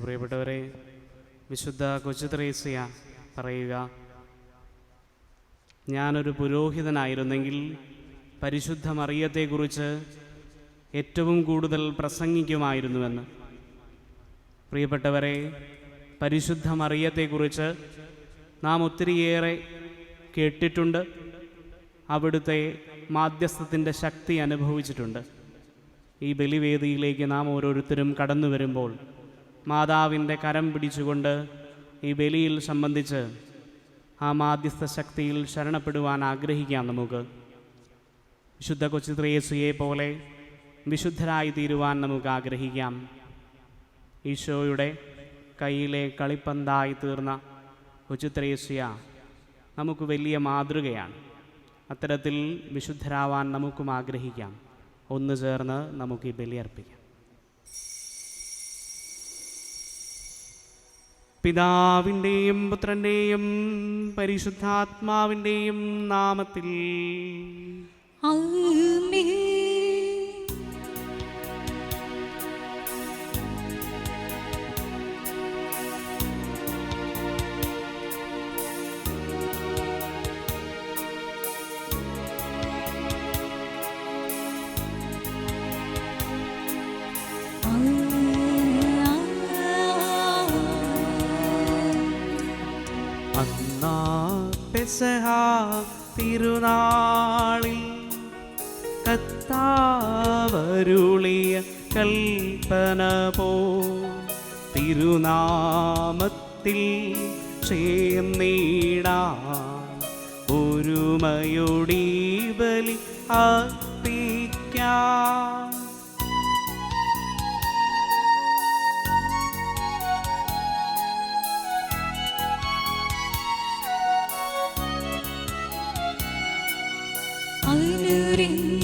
പ്രിയപ്പെട്ടവരെ, വിശുദ്ധ കൊച്ചു ത്രേസ്യ പറയുക, ഞാനൊരു പുരോഹിതനായിരുന്നെങ്കിൽ പരിശുദ്ധ മറിയത്തെക്കുറിച്ച് ഏറ്റവും കൂടുതൽ പ്രസംഗിക്കുമായിരുന്നുവെന്ന്. പ്രിയപ്പെട്ടവരെ, പരിശുദ്ധ മറിയത്തെക്കുറിച്ച് നാം ഒത്തിരിയേറെ കേട്ടിട്ടുണ്ട്, അവിടുത്തെ മാധ്യസ്ഥത്തിൻ്റെ ശക്തി അനുഭവിച്ചിട്ടുണ്ട്. ഈ ബലിവേദിയിലേക്ക് നാം ഓരോരുത്തരും കടന്നു വരുമ്പോൾ മാതാവിൻ്റെ കരം പിടിച്ചുകൊണ്ട് ഈ ബലിയിൽ സംബന്ധിച്ച് ആ മാധ്യസ്ഥ ശക്തിയിൽ ശരണപ്പെടുവാൻ ആഗ്രഹിക്കാം. നമുക്ക് വിശുദ്ധ കൊച്ചു ത്രേസ്യയെ പോലെ വിശുദ്ധരായി തീരുവാൻ നമുക്ക് ആഗ്രഹിക്കാം. ഈശോയുടെ കയ്യിലെ കളിപ്പന്തായി തീർന്ന കൊച്ചു ത്രേസ്യ നമുക്ക് വലിയ മാതൃകയാണ്. അത്തരത്തിൽ വിശുദ്ധരാവാൻ നമുക്കും ആഗ്രഹിക്കാം. ഒന്ന് ചേർന്ന് നമുക്ക് ഈ ബലിയർപ്പിക്കാം. പിതാവിൻ്റെയും പുത്രൻ്റെയും പരിശുദ്ധാത്മാവിൻ്റെയും നാമത്തിൽ ആമേൻ. പെസഹ തിരുനാളിൽ കർത്താവരുളിയ കൽപ്പന പോ തിരുനാമത്തിൽ ചേർന്നിടാൻ ഒരുമയോടി ബലി അർപ്പിക്കാം.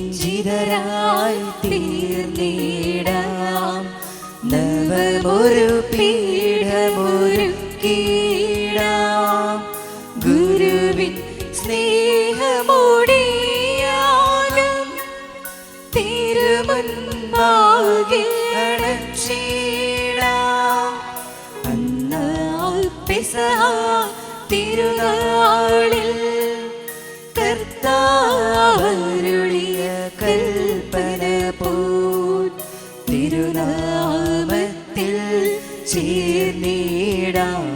അനുരഞ്ജിതരായി തീർന്നിടാം, നവമൊരു പീഠമൊരുക്കിടാം. ഗുരുവിൻ സ്നേഹമോടിയാകും തിരുമുൻപാകെ അടച്ചിടാം. അന്നാൾ പെസഹ തിരുനാളിൽ കർത്താവരുളിയ കൽപ്പന പോൽ തിരുനാമത്തിൽ ചേർന്നിടാം.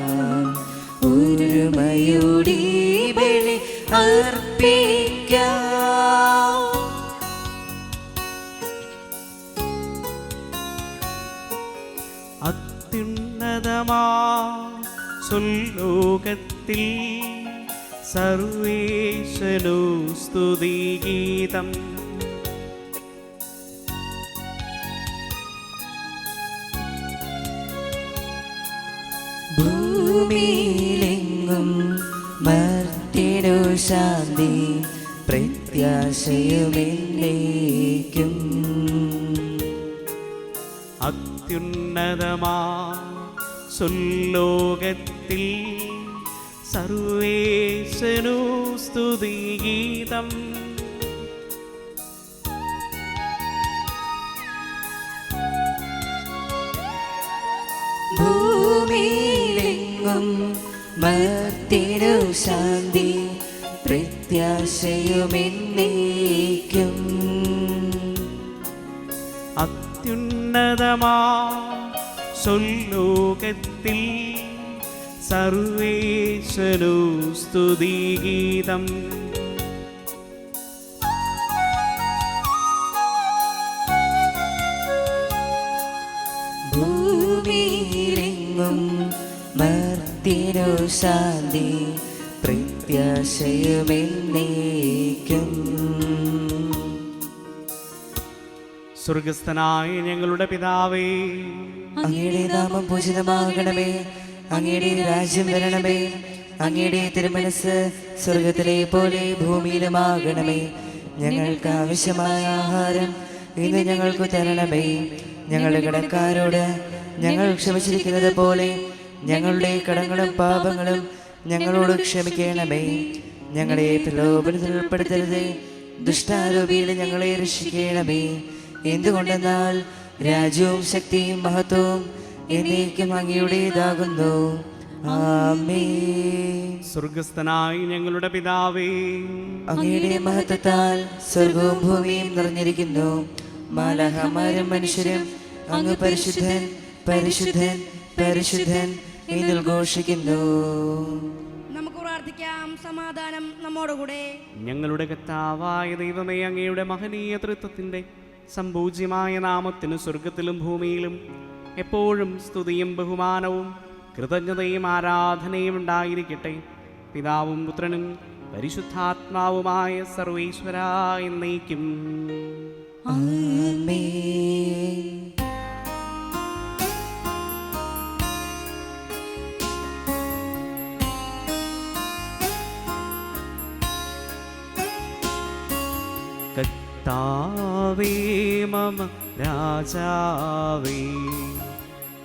ഒരുമയോടി ബലി അർപ്പിക്കാം. അത്യുന്നതമാ സുലോകത്തിൽ സർവേശനു സ്തുതിഗീതം. ഭൂമിയിലെങ്ങും മർത്യനു ശാന്തി പ്രത്യാശയുമെന്നേക്കും. അത്യുന്നതമാ സുലോകത്തിൽ സർവേശനു സ്തുതിഗീതം. ഭൂമിയിലെങ്ങും മർത്യനു ശാന്തി പ്രത്യാശയുമെന്നേക്കും. അത്യുന്നതമാ സുലോകത്തിൽ സർവേശനു സ്തുതിഗീതം. ഭൂമിയിലെങ്ങും മർത്യനു ശാന്തി പ്രത്യാശയുമെന്നേക്കും. സ്വർഗസ്ഥനായ ഞങ്ങളുടെ പിതാവേ, അങ്ങയുടെ നാമം പൂജിതമാകണമേ. അങ്ങയുടെ രാജ്യം വരണമേ. അങ്ങയുടെ തിരുമനസ് സ്വർഗത്തിലെ പോലെ ഭൂമിയിലുമാകണമേ. ഞങ്ങൾക്ക് ആവശ്യമായ ആഹാരം ഇന്ന് ഞങ്ങൾക്ക് തരണമേ. ഞങ്ങളുടെ കടക്കാരോട് ഞങ്ങൾ ക്ഷമിച്ചിരിക്കുന്നത് പോലെ ഞങ്ങളുടെ കടങ്ങളും പാപങ്ങളും ഞങ്ങളോട് ക്ഷമിക്കണമേ. ഞങ്ങളെ പ്രലോഭനത്തിൽ ഉൾപ്പെടുത്തരുതേ, ദുഷ്ടാരൂപിയിൽ ഞങ്ങളെ രക്ഷിക്കണമേ. എന്തുകൊണ്ടെന്നാൽ രാജ്യവും ശക്തിയും മഹത്വവും എന്നേക്കും അങ്ങയുടേതാകുന്നു. ആമേൻ. സ്വർഗസ്ഥനായ ഞങ്ങളുടെ പിതാവേ, അങ്ങയുടെ മഹത്വത്താൽ സ്വർഗവും ഭൂമിയും നിറഞ്ഞിരിക്കുന്നു. മാലാഖമാരും മനുഷ്യരും അങ്ങ് പരിശുദ്ധൻ പരിശുദ്ധൻ പരിശുദ്ധൻ എന്ന് ഘോഷിക്കുന്നു. നമുക്ക് പ്രാർത്ഥിക്കാം. സമാധാനം നമ്മോടുകൂടെ. ഞങ്ങളുടെ കർത്താവായ ദൈവമേ, അങ്ങയുടെ മഹനീയ തൃത്വത്തിൻ്റെ സംപൂജ്യമായ നാമത്തിന് സ്വർഗത്തിലും ഭൂമിയിലും എപ്പോഴും സ്തുതിയും ബഹുമാനവും കൃതജ്ഞതയും ആരാധനയും ഉണ്ടായിരിക്കട്ടെ. പിതാവും പുത്രനും പരിശുദ്ധാത്മാവുമായ സർവേശ്വരാ എന്നേക്കും. ആമേൻ. കർത്താവേ മമ രാജാവേ,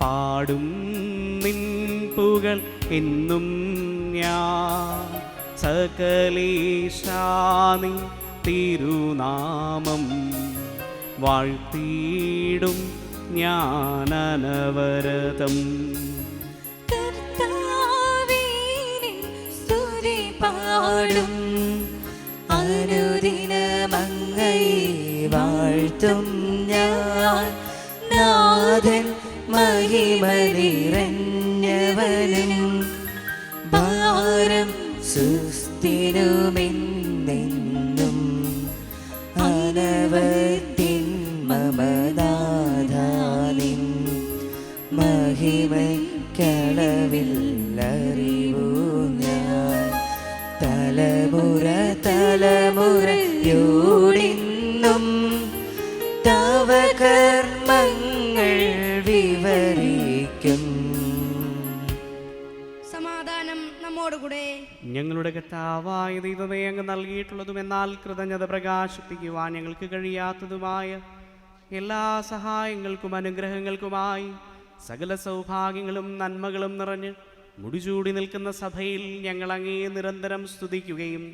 പാടും നിൻ പുകൾ എന്നും ഞാൻ. സകലേശാനി തിരുനാമം വാഴ്ത്തിയിടും ഞാനനവരതം. കർത്താവിനിൻ സ്തുതി പാടും, അനുദിനമങ്ങയെ വാഴ്ത്തും ഞാൻ. നാഥൻ മഹിമ നിറഞ്ഞവനും ഭാരം സുസ്ഥിരമെന്നെന്നും അനവത്തിൻ മമനാഥാനിൻ മഹിമയ്ക്കളവില്ലറിവു ഞാൻ. തലമുറ തലമുറയോടിന്നും തവ കർമ്മങ്ങൾ വിവരിക്കും. സമാധാനം നമ്മോടുകൂടെ. ഞങ്ങളുടെ കർത്താവായ ദൈവമേ, അങ്ങ് നൽകിയിട്ടുള്ളതും എന്നാൽ കൃതജ്ഞത പ്രകാശിപ്പിക്കുവാൻ ഞങ്ങൾക്ക് കഴിയാത്തതുമായ എല്ലാ സഹായങ്ങൾക്കും അനുഗ്രഹങ്ങൾക്കുമായി സകല സൗഭാഗ്യങ്ങളും നന്മകളും നിറഞ്ഞ് മുടിചൂടി നിൽക്കുന്ന സഭയിൽ ഞങ്ങൾ അങ്ങേ നിരന്തരം സ്തുതിക്കുകയും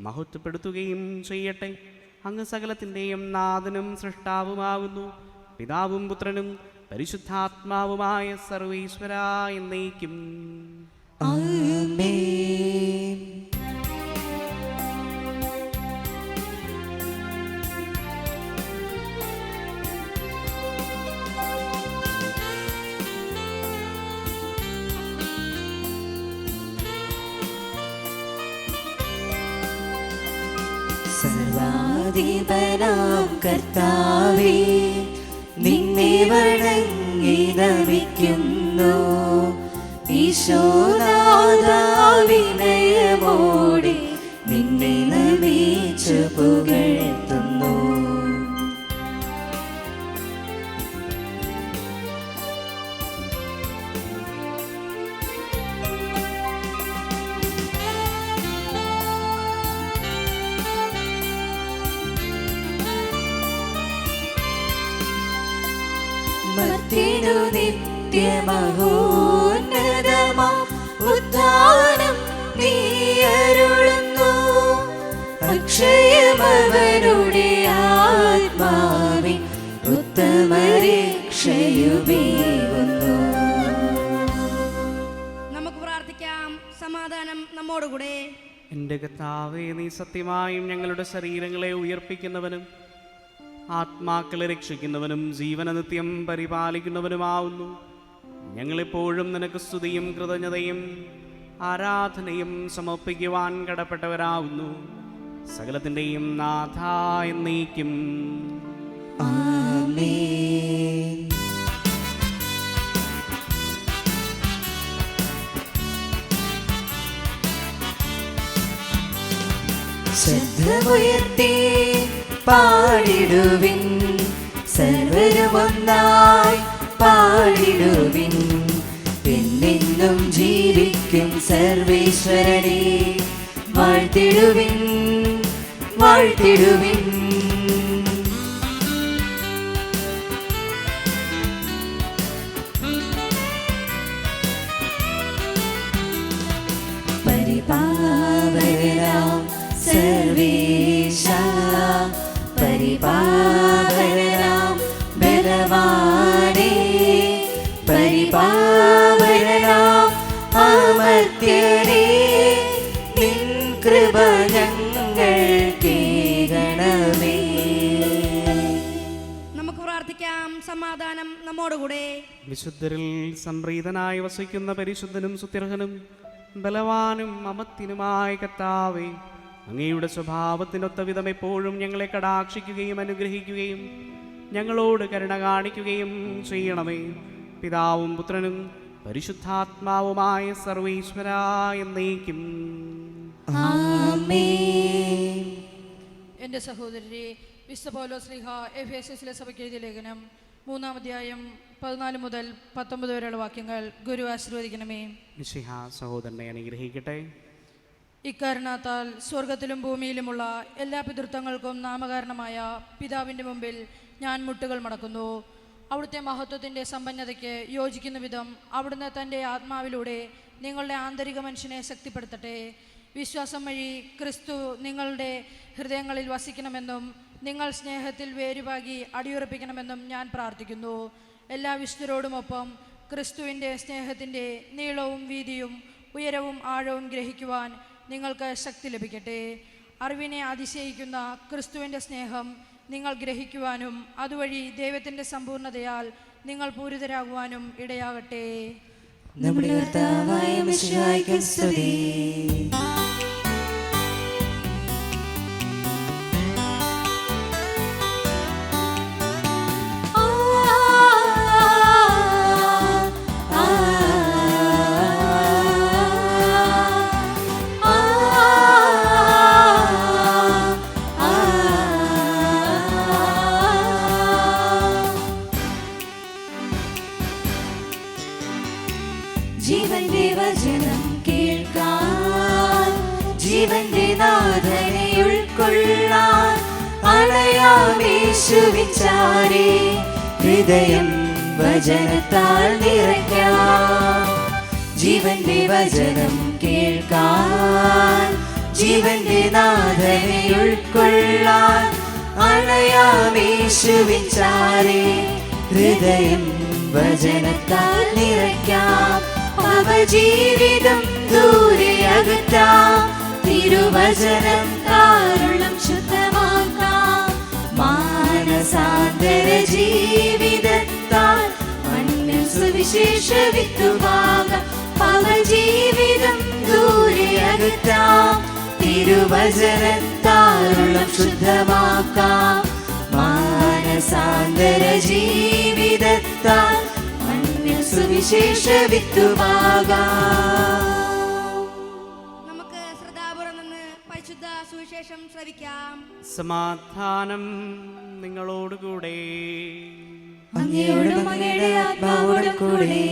മഹത്വപ്പെടുത്തുകയും ചെയ്യട്ടെ. അങ്ങ് സകലത്തിൻ്റെയും നാഥനും സൃഷ്ടാവുമാകുന്നു. പിതാവും പുത്രനും പരിശുദ്ധാത്മാവുമായ സർവേശ്വരാ എന്നേക്കും. ആമേൻ. സർവാധിപനാം കർത്താവേ, നിന്നെ വണങ്ങി നമിക്കുന്നു. ഈശോനാഥാ, വിനയമോടെ നിന്നെ നമിച്ചു പുകഴ്ത്തുന്നു. മർത്യനു നിത്യമഹോന്നതമാ ഉദ്ധാനം നീ അരുളുന്നു. അക്ഷയമവരുടെ ആത്മാവിൻ ഉത്തമരക്ഷയുമേകുന്നു. നമുക്ക് പ്രാർത്ഥിക്കാം. സമാധാനം നമ്മോടുകൂടെ. എൻ്റെ കർത്താവേ, നീ സത്യമായും ഞങ്ങളുടെ ശരീരങ്ങളെ ഉയർപ്പിക്കുന്നവനും ആത്മാക്കളെ രക്ഷിക്കുന്നവനും ജീവന നിത്യം പരിപാലിക്കുന്നവനുമാവുന്നു. ഞങ്ങളെപ്പോഴും നിനക്ക് സ്തുതിയും കൃതജ്ഞതയും ആരാധനയും സമർപ്പിക്കുവാൻ കടപ്പെട്ടവരാവുന്നു. സകലത്തിൻ്റെയും നാഥ എന്നേക്കും. ആമേൻ. ശബ്ദമുയർത്തി പാടിടുവിൻ, സർവരുമൊന്നായി പാടിടുവിൻ. എന്നെന്നും ജീവിക്കും സർവേശ്വരനെ വാഴ്ത്തിടുവിൻ, വാഴ്ത്തിടുവിൻ. പരിപാവനാം സർവേശ, പരിപാവനാം ബലവാനേ, പരിപാവനാം അമർത്യനേ, നിൻ കൃപ ഞങ്ങൾക്കേകണമേ. നമുക്ക് പ്രാർത്ഥിക്കാം. സമാധാനം നമ്മോടുകൂടെ. വിശുദ്ധരിൽ സംപ്രീതനായി വസിക്കുന്ന പരിശുദ്ധനും സുത്യർഹനും ബലവാനും അമത്തിനുമായ കർത്താവേ, അങ്ങയുടെ സ്വഭാവത്തിനൊത്ത വിധം എപ്പോഴും ഞങ്ങളെ കടാക്ഷിക്കുകയും അനുഗ്രഹിക്കുകയും ഞങ്ങളോട് കരുണ കാണിക്കുകയും ചെയ്യണമേ. പിതാവും പുത്രനും പരിശുദ്ധാത്മാവുമായ സർവീശ്വരാ എന്നേക്കും. ആമേൻ. എൻ്റെ സഹോദരരെ, വിശുദ്ധ പൗലോസ് ശ്ലീഹ എഫേസ്യസിലെ സഭയ്ക്ക് എഴുതിയ ലേഖനം 3-ാം അധ്യായം 14 മുതൽ 19 വരെയുള്ള വാക്യങ്ങൾ ഗുരു ആശീർവദിക്കണമേ. മിശിഹ സഹോദരനെ അനുഗ്രഹിക്കട്ടെ. ഇക്കാരണത്താൽ സ്വർഗത്തിലും ഭൂമിയിലുമുള്ള എല്ലാ പിതൃത്വങ്ങൾക്കും നാമകാരണമായ പിതാവിൻ്റെ മുമ്പിൽ ഞാൻ മുട്ടുകൾ മടക്കുന്നു. അവിടുത്തെ മഹത്വത്തിൻ്റെ സമ്പന്നതയ്ക്ക് യോജിക്കുന്ന വിധം അവിടുന്ന് തൻ്റെ ആത്മാവിലൂടെ നിങ്ങളുടെ ആന്തരിക മനുഷ്യനെ ശക്തിപ്പെടുത്തട്ടെ. വിശ്വാസം വഴി ക്രിസ്തു നിങ്ങളുടെ ഹൃദയങ്ങളിൽ വസിക്കണമെന്നും നിങ്ങൾ സ്നേഹത്തിൽ വേരുപാകി അടിയുറപ്പിക്കണമെന്നും ഞാൻ പ്രാർത്ഥിക്കുന്നു. എല്ലാ വിശുദ്ധരോടുമൊപ്പം ക്രിസ്തുവിൻ്റെ സ്നേഹത്തിൻ്റെ നീളവും വീതിയും ഉയരവും ആഴവും ഗ്രഹിക്കുവാൻ നിങ്ങൾക്ക് ശക്തി ലഭിക്കട്ടെ. അറിവിനെ അതിശയിക്കുന്ന ക്രിസ്തുവിൻ്റെ സ്നേഹം നിങ്ങൾ ഗ്രഹിക്കുവാനും അതുവഴി ദൈവത്തിൻ്റെ സമ്പൂർണ്ണതയാൽ നിങ്ങൾ പൂരിതരാകുവാനും ഇടയാകട്ടെ. നമ്മുടെ കർത്താവായ മിശിഹായ്ക്ക് സ്തുതി. ജീവന്റെ വചനം കേൾക്കാൻ, ജീവന്റെ നാഥനെ ഉൾക്കൊള്ളാൻ അണയാമേശുവിച്ചാരേ ഹൃദയം വചനത്താൽ നിറയ്ക്കാം. ജീവന്റെ വചനം കേൾക്കാൻ, ജീവന്റെ നാഥനെ ഉൾക്കൊള്ളാൻ അണയാമേശുവിച്ചാരേ ഹൃദയം വചനത്താൽ നിറയ്ക്കാം. അവജീവിതം ദൂരെ അകറ്റാം, തിരുവചനം കാരുണ്യം ശുദ്ധമാക്കാം. മാനസാന്തര ജീവിതത്താൽ മണ്ണിൽ സുവിശേഷ വിത്തുവാകാം. അവജീവിതം ദൂരെ അകറ്റാം, തിരുവചനത്താരുള്ളം ശുദ്ധമാക്കാം. മാനസാന്തര ജീവിതത്താൽ സുവിശേഷ വിത്തുവാകാം. നമുക്ക് ശ്രദ്ധാപൂർവം നിന്ന് പരിശുദ്ധ സുവിശേഷം ശ്രവിക്കാം. സമാധാനം നിങ്ങളോടുകൂടെ. അങ്ങയോടും അങ്ങയുടെ ആത്മാവോടും കൂടെ.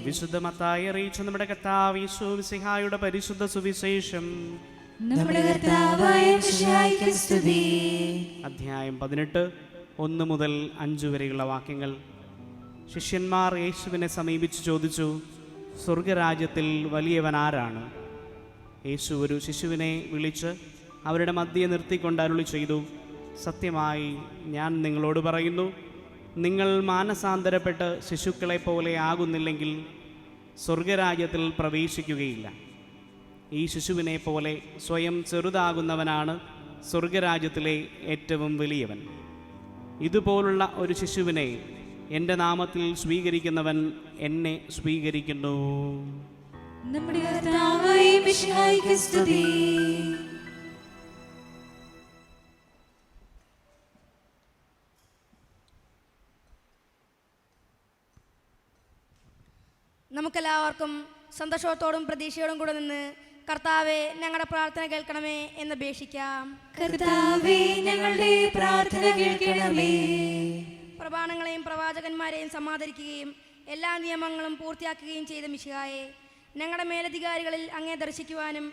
വിശുദ്ധ മത്തായി അറിയിച്ച നമ്മുടെ കർത്താവ് യേശു മിശിഹായുടെ പരിശുദ്ധ സുവിശേഷം. നമ്മുടെ കർത്താവായ മിശിഹായ്ക്ക് സ്തുതി. അധ്യായം 18 1 മുതൽ 5 വരെയുള്ള വാക്യങ്ങൾ. ശിഷ്യന്മാർ യേശുവിനെ സമീപിച്ച് ചോദിച്ചു, സ്വർഗരാജ്യത്തിൽ വലിയവൻ ആരാണ്? യേശു ഒരു ശിശുവിനെ വിളിച്ച് അവരുടെ മധ്യേ നിർത്തിക്കൊണ്ട് അരുളി ചെയ്തു, സത്യമായി ഞാൻ നിങ്ങളോട് പറയുന്നു, നിങ്ങൾ മാനസാന്തരപ്പെട്ട് ശിശുക്കളെ പോലെ ആകുന്നില്ലെങ്കിൽ സ്വർഗരാജ്യത്തിൽ പ്രവേശിക്കുകയില്ല. ഈ ശിശുവിനെ പോലെ സ്വയം ചെറുതാകുന്നവനാണ് സ്വർഗരാജ്യത്തിലെ ഏറ്റവും വലിയവൻ. ഇതുപോലുള്ള ഒരു ശിശുവിനെ എൻ്റെ നാമത്തിൽ സ്വീകരിക്കുന്നവൻ എന്നെ സ്വീകരിക്കുന്നു. നമ്മുടെ കർത്താവായ മിശിഹായ്ക്ക് സ്തുതി. നമുക്കെല്ലാവർക്കും സന്തോഷത്തോടും പ്രതീക്ഷയോടും കൂടെ നിന്ന് കർത്താവെ ഞങ്ങളുടെ പ്രാർത്ഥന കേൾക്കണമേ എന്നപേക്ഷിക്കാം. കർത്താവേ ഞങ്ങളുടെ പ്രാർത്ഥന കേൾക്കണമേ. പ്രമാണങ്ങളെയും പ്രവാചകന്മാരെയും സമാദരിക്കുകയും എല്ലാ നിയമങ്ങളും പൂർത്തിയാക്കുകയും ചെയ്ത മിശിഹായെ, ഞങ്ങളുടെ മേലധികാരികളിൽ അങ്ങേ ദർശിക്കുവാനും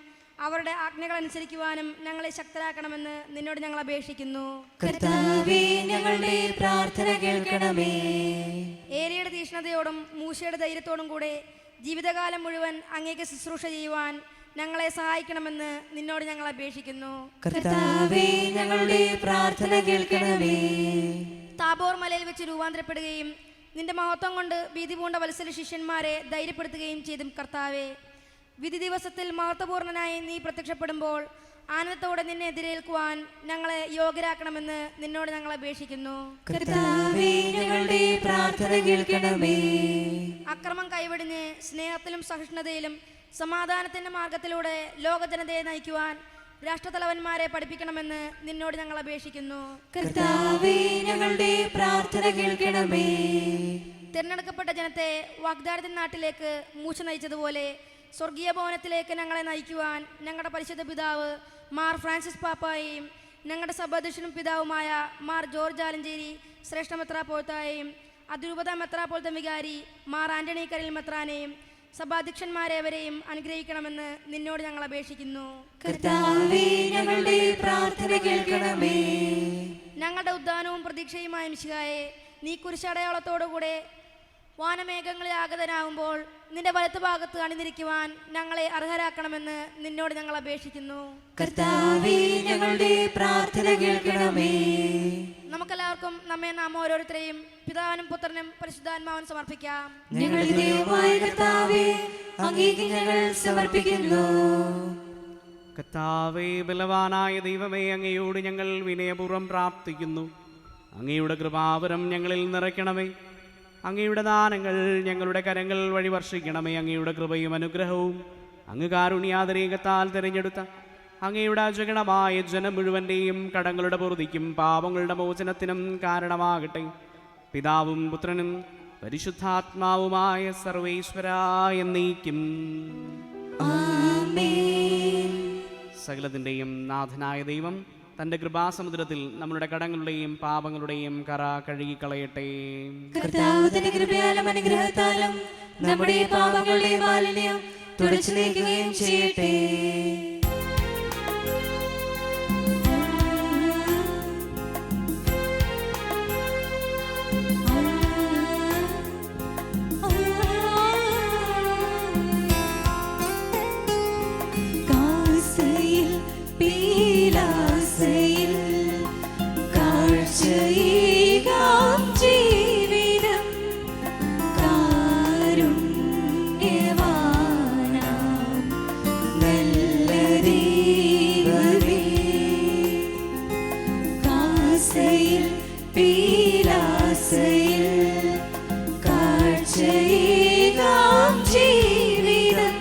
അവരുടെ ആജ്ഞകൾ അനുസരിക്കുവാനും ഞങ്ങളെ ശക്തരാക്കണമെന്ന് നിന്നോട് ഞങ്ങൾ അപേക്ഷിക്കുന്നു. കർത്താവേ ഞങ്ങളുടെ പ്രാർത്ഥന കേൾക്കണമേ. ഏരിയയുടെ തീഷ്ണതയോടും മൂശയുടെ ധൈര്യത്തോടും കൂടെ ജീവിതകാലം മുഴുവൻ അങ്ങേക്ക് ശുശ്രൂഷ ചെയ്യുവാൻ ഞങ്ങളെ സഹായിക്കണമെന്ന് നിന്നോട് ഞങ്ങൾ അപേക്ഷിക്കുന്നു. കർത്താവേ ഞങ്ങളുടെ പ്രാർത്ഥന കേൾക്കണമേ. താബോർ മലയിൽ വെച്ച് രൂപാന്തരപ്പെടുകയും നിന്റെ മഹത്വം കൊണ്ട് ഭീതി പൂണ്ട വത്സല ശിഷ്യന്മാരെ ധൈര്യപ്പെടുത്തുകയും ചെയ്തും കർത്താവെ, വിധി ദിവസത്തിൽ മഹത്വപൂർണനായി നീ പ്രത്യക്ഷപ്പെടുമ്പോൾ ആനന്ദത്തോടെ നിന്നെ എതിരേൽക്കുവാൻ ഞങ്ങളെ യോഗ്യരാക്കണമെന്ന് നിന്നോട് ഞങ്ങൾ അപേക്ഷിക്കുന്നു. കർത്താവേ ഞങ്ങളുടെ പ്രാർത്ഥന കേൾക്കണമേ. അക്രമം കൈവെടിഞ്ഞ് സ്നേഹത്തിലും സഹിഷ്ണുതയിലും സമാധാനത്തിന്റെ മാർഗത്തിലൂടെ ലോകജനതയെ നയിക്കുവാൻ രാഷ്ട്രതലവന്മാരെ പഠിപ്പിക്കണമെന്ന് നിന്നോട് ഞങ്ങൾ അപേക്ഷിക്കുന്നു. കർത്താവേ ഞങ്ങളുടെ പ്രാർത്ഥന കേൾക്കണമേ. തിരഞ്ഞെടുക്കപ്പെട്ട ജനത്തെ വാഗ്ദാനത്തിൻ നാട്ടിലേക്ക് മൂച്ച നയിച്ചതുപോലെ സ്വർഗീയ ഭവനത്തിലേക്ക് ഞങ്ങളെ നയിക്കുവാൻ ഞങ്ങളുടെ പരിശുദ്ധ പിതാവ് മാർ ഫ്രാൻസിസ് പാപ്പായെയും ഞങ്ങളുടെ സഭാധ്യക്ഷനും പിതാവുമായ മാർ ജോർജ് ആലഞ്ചേരി ശ്രേഷ്ഠ മെത്രാപ്പോലത്തായെയും അതിരൂപത മെത്രാപ്പോലത്ത വികാരി മാർ ആന്റണി കരിൽ മെത്രാനെയും സഭാധ്യക്ഷന്മാരേവരെയും അനുഗ്രഹിക്കണമെന്ന് നിന്നോട് ഞങ്ങൾ അപേക്ഷിക്കുന്നു. കർത്താവേ ഞങ്ങളുടെ പ്രാർത്ഥന കേൾക്കണമേ. ഞങ്ങളുടെ ഉദ്ധാനവും പ്രതീക്ഷയുമായ മിശിഹായെ, നീ കുരിശടയാളത്തോടുകൂടെ വാനമേഘങ്ങളിൽ ആഗതനാകുമ്പോൾ നിന്റെ വലത്ത് ഭാഗത്ത് അണിനിരിക്കുവാൻ ഞങ്ങളെ അർഹരാക്കണമെന്ന് നിന്നോട് ഞങ്ങൾ അപേക്ഷിക്കുന്നു. കർത്താവേ ഞങ്ങളുടെ പ്രാർത്ഥന കേൾക്കണമേ. നമുക്കെല്ലാവർക്കും നാം ഓരോരുത്തരെയും പിതാവിനും പുത്രനും പരിശുദ്ധാത്മാവിനും സമർപ്പിക്കാം. ഞങ്ങളുടെ ദൈവമായ കർത്താവേ, അങ്ങേക്ക് ഞങ്ങൾ സമർപ്പിക്കുന്നു. കർത്താവേ, ബലവാനായ ദൈവമേ, അങ്ങയോട് ഞങ്ങൾ വിനയപൂർവ്വം പ്രാർത്ഥിക്കുന്നു. അങ്ങയുടെ കൃപാവരം ഞങ്ങളിൽ നിറയ്ക്കണമേ. അങ്ങയുടെ ദാനങ്ങൾ ഞങ്ങളുടെ കരങ്ങൾ വഴി വർഷിക്കണമേ. അങ്ങയുടെ കൃപയും അനുഗ്രഹവും അങ്ങ് കാരുണ്യാതിരേകത്താൽ തിരഞ്ഞെടുത്ത അങ്ങയുടെ അജഗണമായ ജനം മുഴുവൻ്റെയും കടങ്ങളുടെ പൊറുതിക്കും പാപങ്ങളുടെ മോചനത്തിനും കാരണമാകട്ടെ. പിതാവും പുത്രനും പരിശുദ്ധാത്മാവുമായ സർവേശ്വരാ എന്നേക്കും ആമേൻ. സകലത്തിൻ്റെയും നാഥനായ ദൈവം തൻ്റെ കൃപാസമുദ്രത്തിൽ നമ്മളുടെ കടങ്ങളുടെയും പാപങ്ങളുടെയും കറ കഴുകിക്കളയട്ടെ. കർത്താവ് തന്റെ കൃപയാലും അനുഗ്രഹത്താലും നമ്മുടെ പാപങ്ങളുടെ മാലിന്യം തുടച്ചു നീക്കുകയും ചെയ്യട്ടെ. കാസയിൽ പീലാസയിൽ കാഴ്ചയേകാം ജീവിതം കാരുണ്യവാനാം നല്ല ദൈവമേ. കാസയിൽ പീലാസയിൽ കാഴ്ചയേകാം ജീവിതം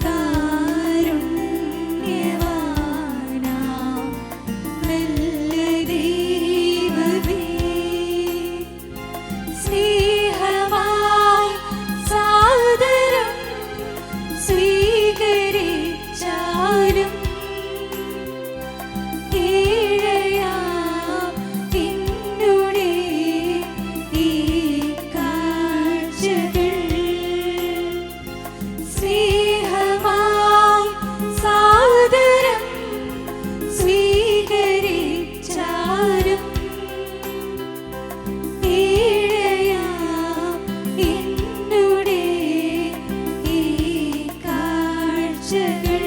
കാരുണ്യവാനാം നല്ല ദൈവമേ. സ്നേഹമായി സാദരം സ്വീകരിച്ചാലും കീഴയാം നിന്നുടെ ഈ കാഴ്ചകൾ. സ്നേഹമായി സാദരം സ്വീകരിച്ചാലും കീഴയാം നിന്നുടെ ഈ കാഴ്ചകൾ.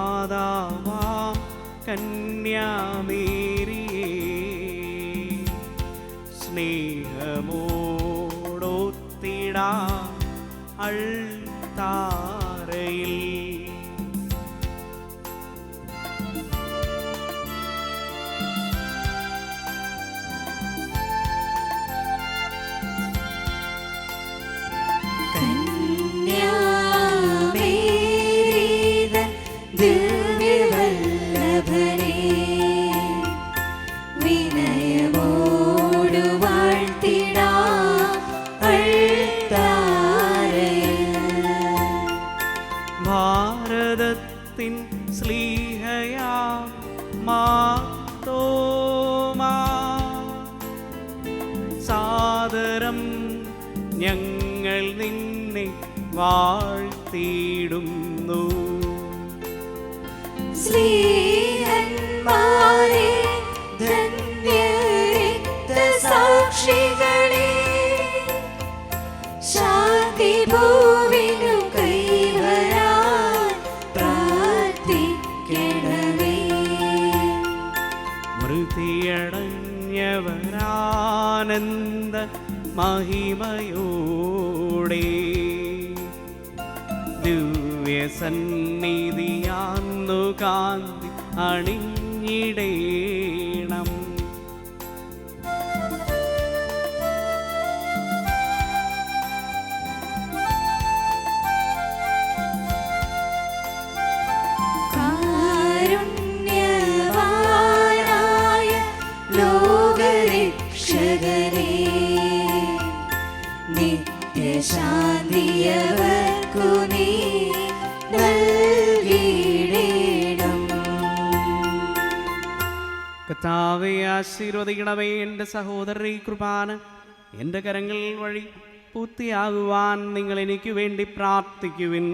ദൈവമാതാവാം കന്യാമേരിയേ, സ്നേഹമോടൊത്തിടാ അൾത്താരയിൽ നിൻ സ്ലീഹയാം മാർത്തോമാ. സാദരം ഞങ്ങൾ നിന്നെ വാഴ്ത്തിയിടുന്നു. സ്ലീഹന്മാരെ ധന്യരക്തസാക്ഷികളെ ശാന്തി ഭൂവിനു കൈവരാൻ പ്രാർത്ഥിക്കണമേ. മൃതിയടഞ്ഞവരാനന്ദ മഹിമയോടെ ദിവ്യസന്നിധിയാന്നു കാന്തി അണിഞ്ഞിടേണം. കാരുണ്യവാനായ ലോകരക്ഷകനേ, നിത്യശാന്തിയവർക്കു നീ നൽകിയിടേണം. കർത്താവേ, ആശീർവദിക്കണമേ. എൻ്റെ സഹോദരി കൃപാന എൻ്റെ കരങ്ങൾ വഴി പൂർത്തിയാകുവാൻ നിങ്ങൾ എനിക്ക് വേണ്ടി പ്രാർത്ഥിക്കുവിൻ.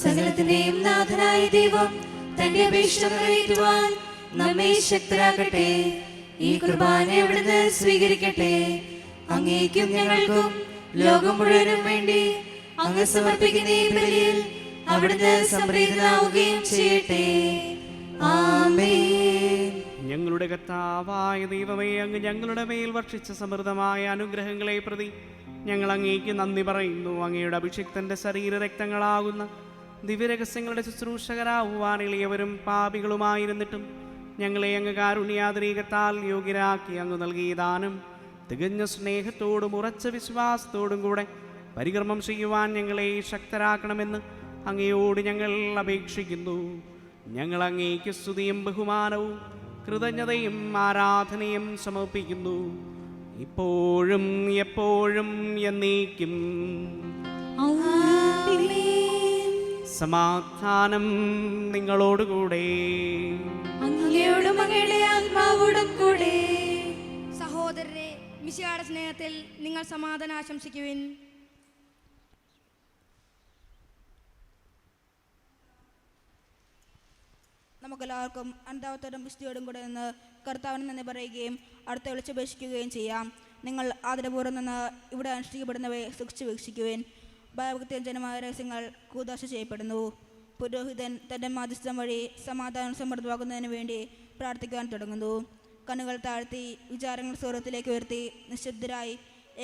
സകലത്തിന്റെയും നാഥനായ ദൈവം തന്റെ അപേക്ഷ നിറവേറ്റുവാൻ നമ്മെ ശക്തരാക്കട്ടെ. ഈ കുർബാന അവിടുന്ന് സ്വീകരിക്കട്ടെ. അങ്ങേക്കും ഞങ്ങൾക്കും ലോകം മുഴുവനും വേണ്ടി അങ്ങ് സമർപ്പിക്കുന്ന ഈ ബലിയിൽ അവിടുന്ന് സംപ്രീതനാവുകയും ചെയ്യട്ടെ. ആമേൻ. ഞങ്ങളുടെ കർത്താവായ ദൈവമേ, അങ്ങ് ഞങ്ങളുടെ മേൽ വർഷിച്ച സമൃദ്ധമായ അനുഗ്രഹങ്ങളെ പ്രതി ഞങ്ങൾ അങ്ങേക്ക് നന്ദി പറയുന്നു. അങ്ങയുടെ അഭിഷിക്തന്റെ ശരീരരക്തങ്ങളാകുന്ന ദിവ്യരഹസ്യങ്ങളുടെ ശുശ്രൂഷകരാവുവാൻ എളിയവരും പാപികളുമായിരുന്നിട്ടും ഞങ്ങളെ അങ്ങ് കാരുണ്യാതിരീകത്താൽ യോഗ്യരാക്കി അങ്ങ് നൽകിയ ദാനം തികഞ്ഞ സ്നേഹത്തോടും ഉറച്ച വിശ്വാസത്തോടും കൂടെ പരികർമ്മം ചെയ്യുവാൻ ഞങ്ങളെ ശക്തരാക്കണമെന്ന് അങ്ങയോട് ഞങ്ങൾ അപേക്ഷിക്കുന്നു. ഞങ്ങൾ അങ്ങേക്ക് സ്തുതിയും ബഹുമാനവും കൃതജ്ഞതയും ആരാധനയും സമർപ്പിക്കുന്നു, ഇപ്പോഴും എപ്പോഴും എന്നേക്കും. സമാധാനം നിങ്ങളോടുകൂടെ. അങ്ങയോടും അങ്ങയുടെ ആത്മാവോടും കൂടെ. സഹോദരരെ, മിശിഹായുടെ സ്നേഹത്തിൽ നിങ്ങൾ സമാധാനം ആശംസിക്കുവിൻ. നമുക്കെല്ലാവർക്കും അന്താവത്തോടും വിശുദ്ധിയോടും കൂടെ നിന്ന് കർത്താവിന് നന്ദി പറയുകയും അടുത്ത വിളിച്ചപേക്ഷിക്കുകയും ചെയ്യാം. നിങ്ങൾ ആദരപൂർവ്വം നിന്ന് ഇവിടെ അനുഷ്ഠിക്കപ്പെടുന്നവയെ സൂക്ഷിച്ചു വീക്ഷിക്കുവാൻ. ഭയഭക്തിജനമായ രഹസ്യങ്ങൾ കൂദാശ ചെയ്യപ്പെടുന്നു. പുരോഹിതൻ തൻ്റെ മാധ്യസ്ഥം വഴി സമാധാനം സമൃദ്ധമാകുന്നതിന് വേണ്ടി പ്രാർത്ഥിക്കാൻ തുടങ്ങുന്നു. കണ്ണുകൾ താഴ്ത്തി വിചാരങ്ങൾ സ്വർഗത്തിലേക്ക് ഉയർത്തി നിശബ്ദരായി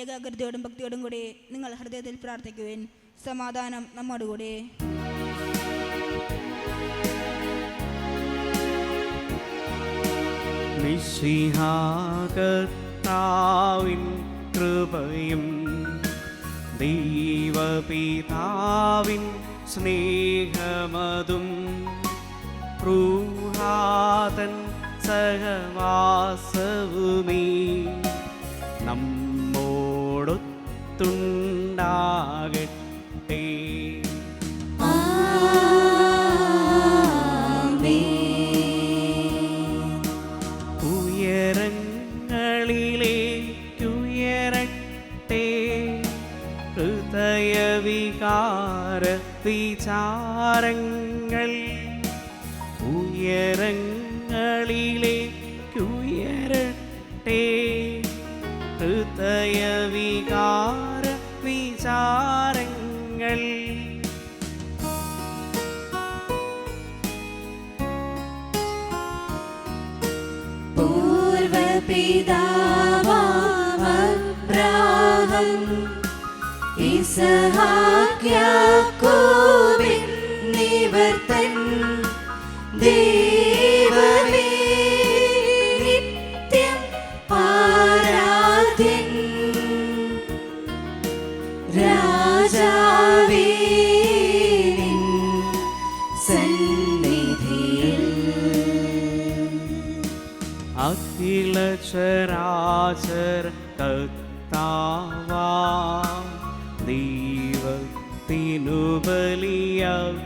ഏകാഗ്രതയോടും ഭക്തിയോടും കൂടി നിങ്ങൾ ഹൃദയത്തിൽ പ്രാർത്ഥിക്കുവാൻ. സമാധാനം നമ്മോടുകൂടി. മിശിഹാകർത്താവിൻ കൃപയും ദൈവപിതാവിൻ സ്നേഹമതും റൂഹാതൻ സഹവാസവുമീ നമ്മോടൊത്തുണ്ടാകട്ടെ. ഉയരങ്ങളിലേക്കുയരട്ടെ ഹൃദയവികാര വിചാരങ്ങൾ. ഉയരങ്ങളിലേക്കുയരട്ടെ ഹൃദയവികാര വിചാരങ്ങൾ. പൂർവപിതാവാം ഇസ്ഹാക്ക് യാക്കോബ് എന്നിവർ തൻ ദൈവമേ നിത്യം ആരാധ്യൻ. രാജാവേ നിൻ സന്നിധിയിൽ അഖില ചരാചര കർത്താവാ ദൈവത്തിനു ബലിയർപ്പിപ്പൂ.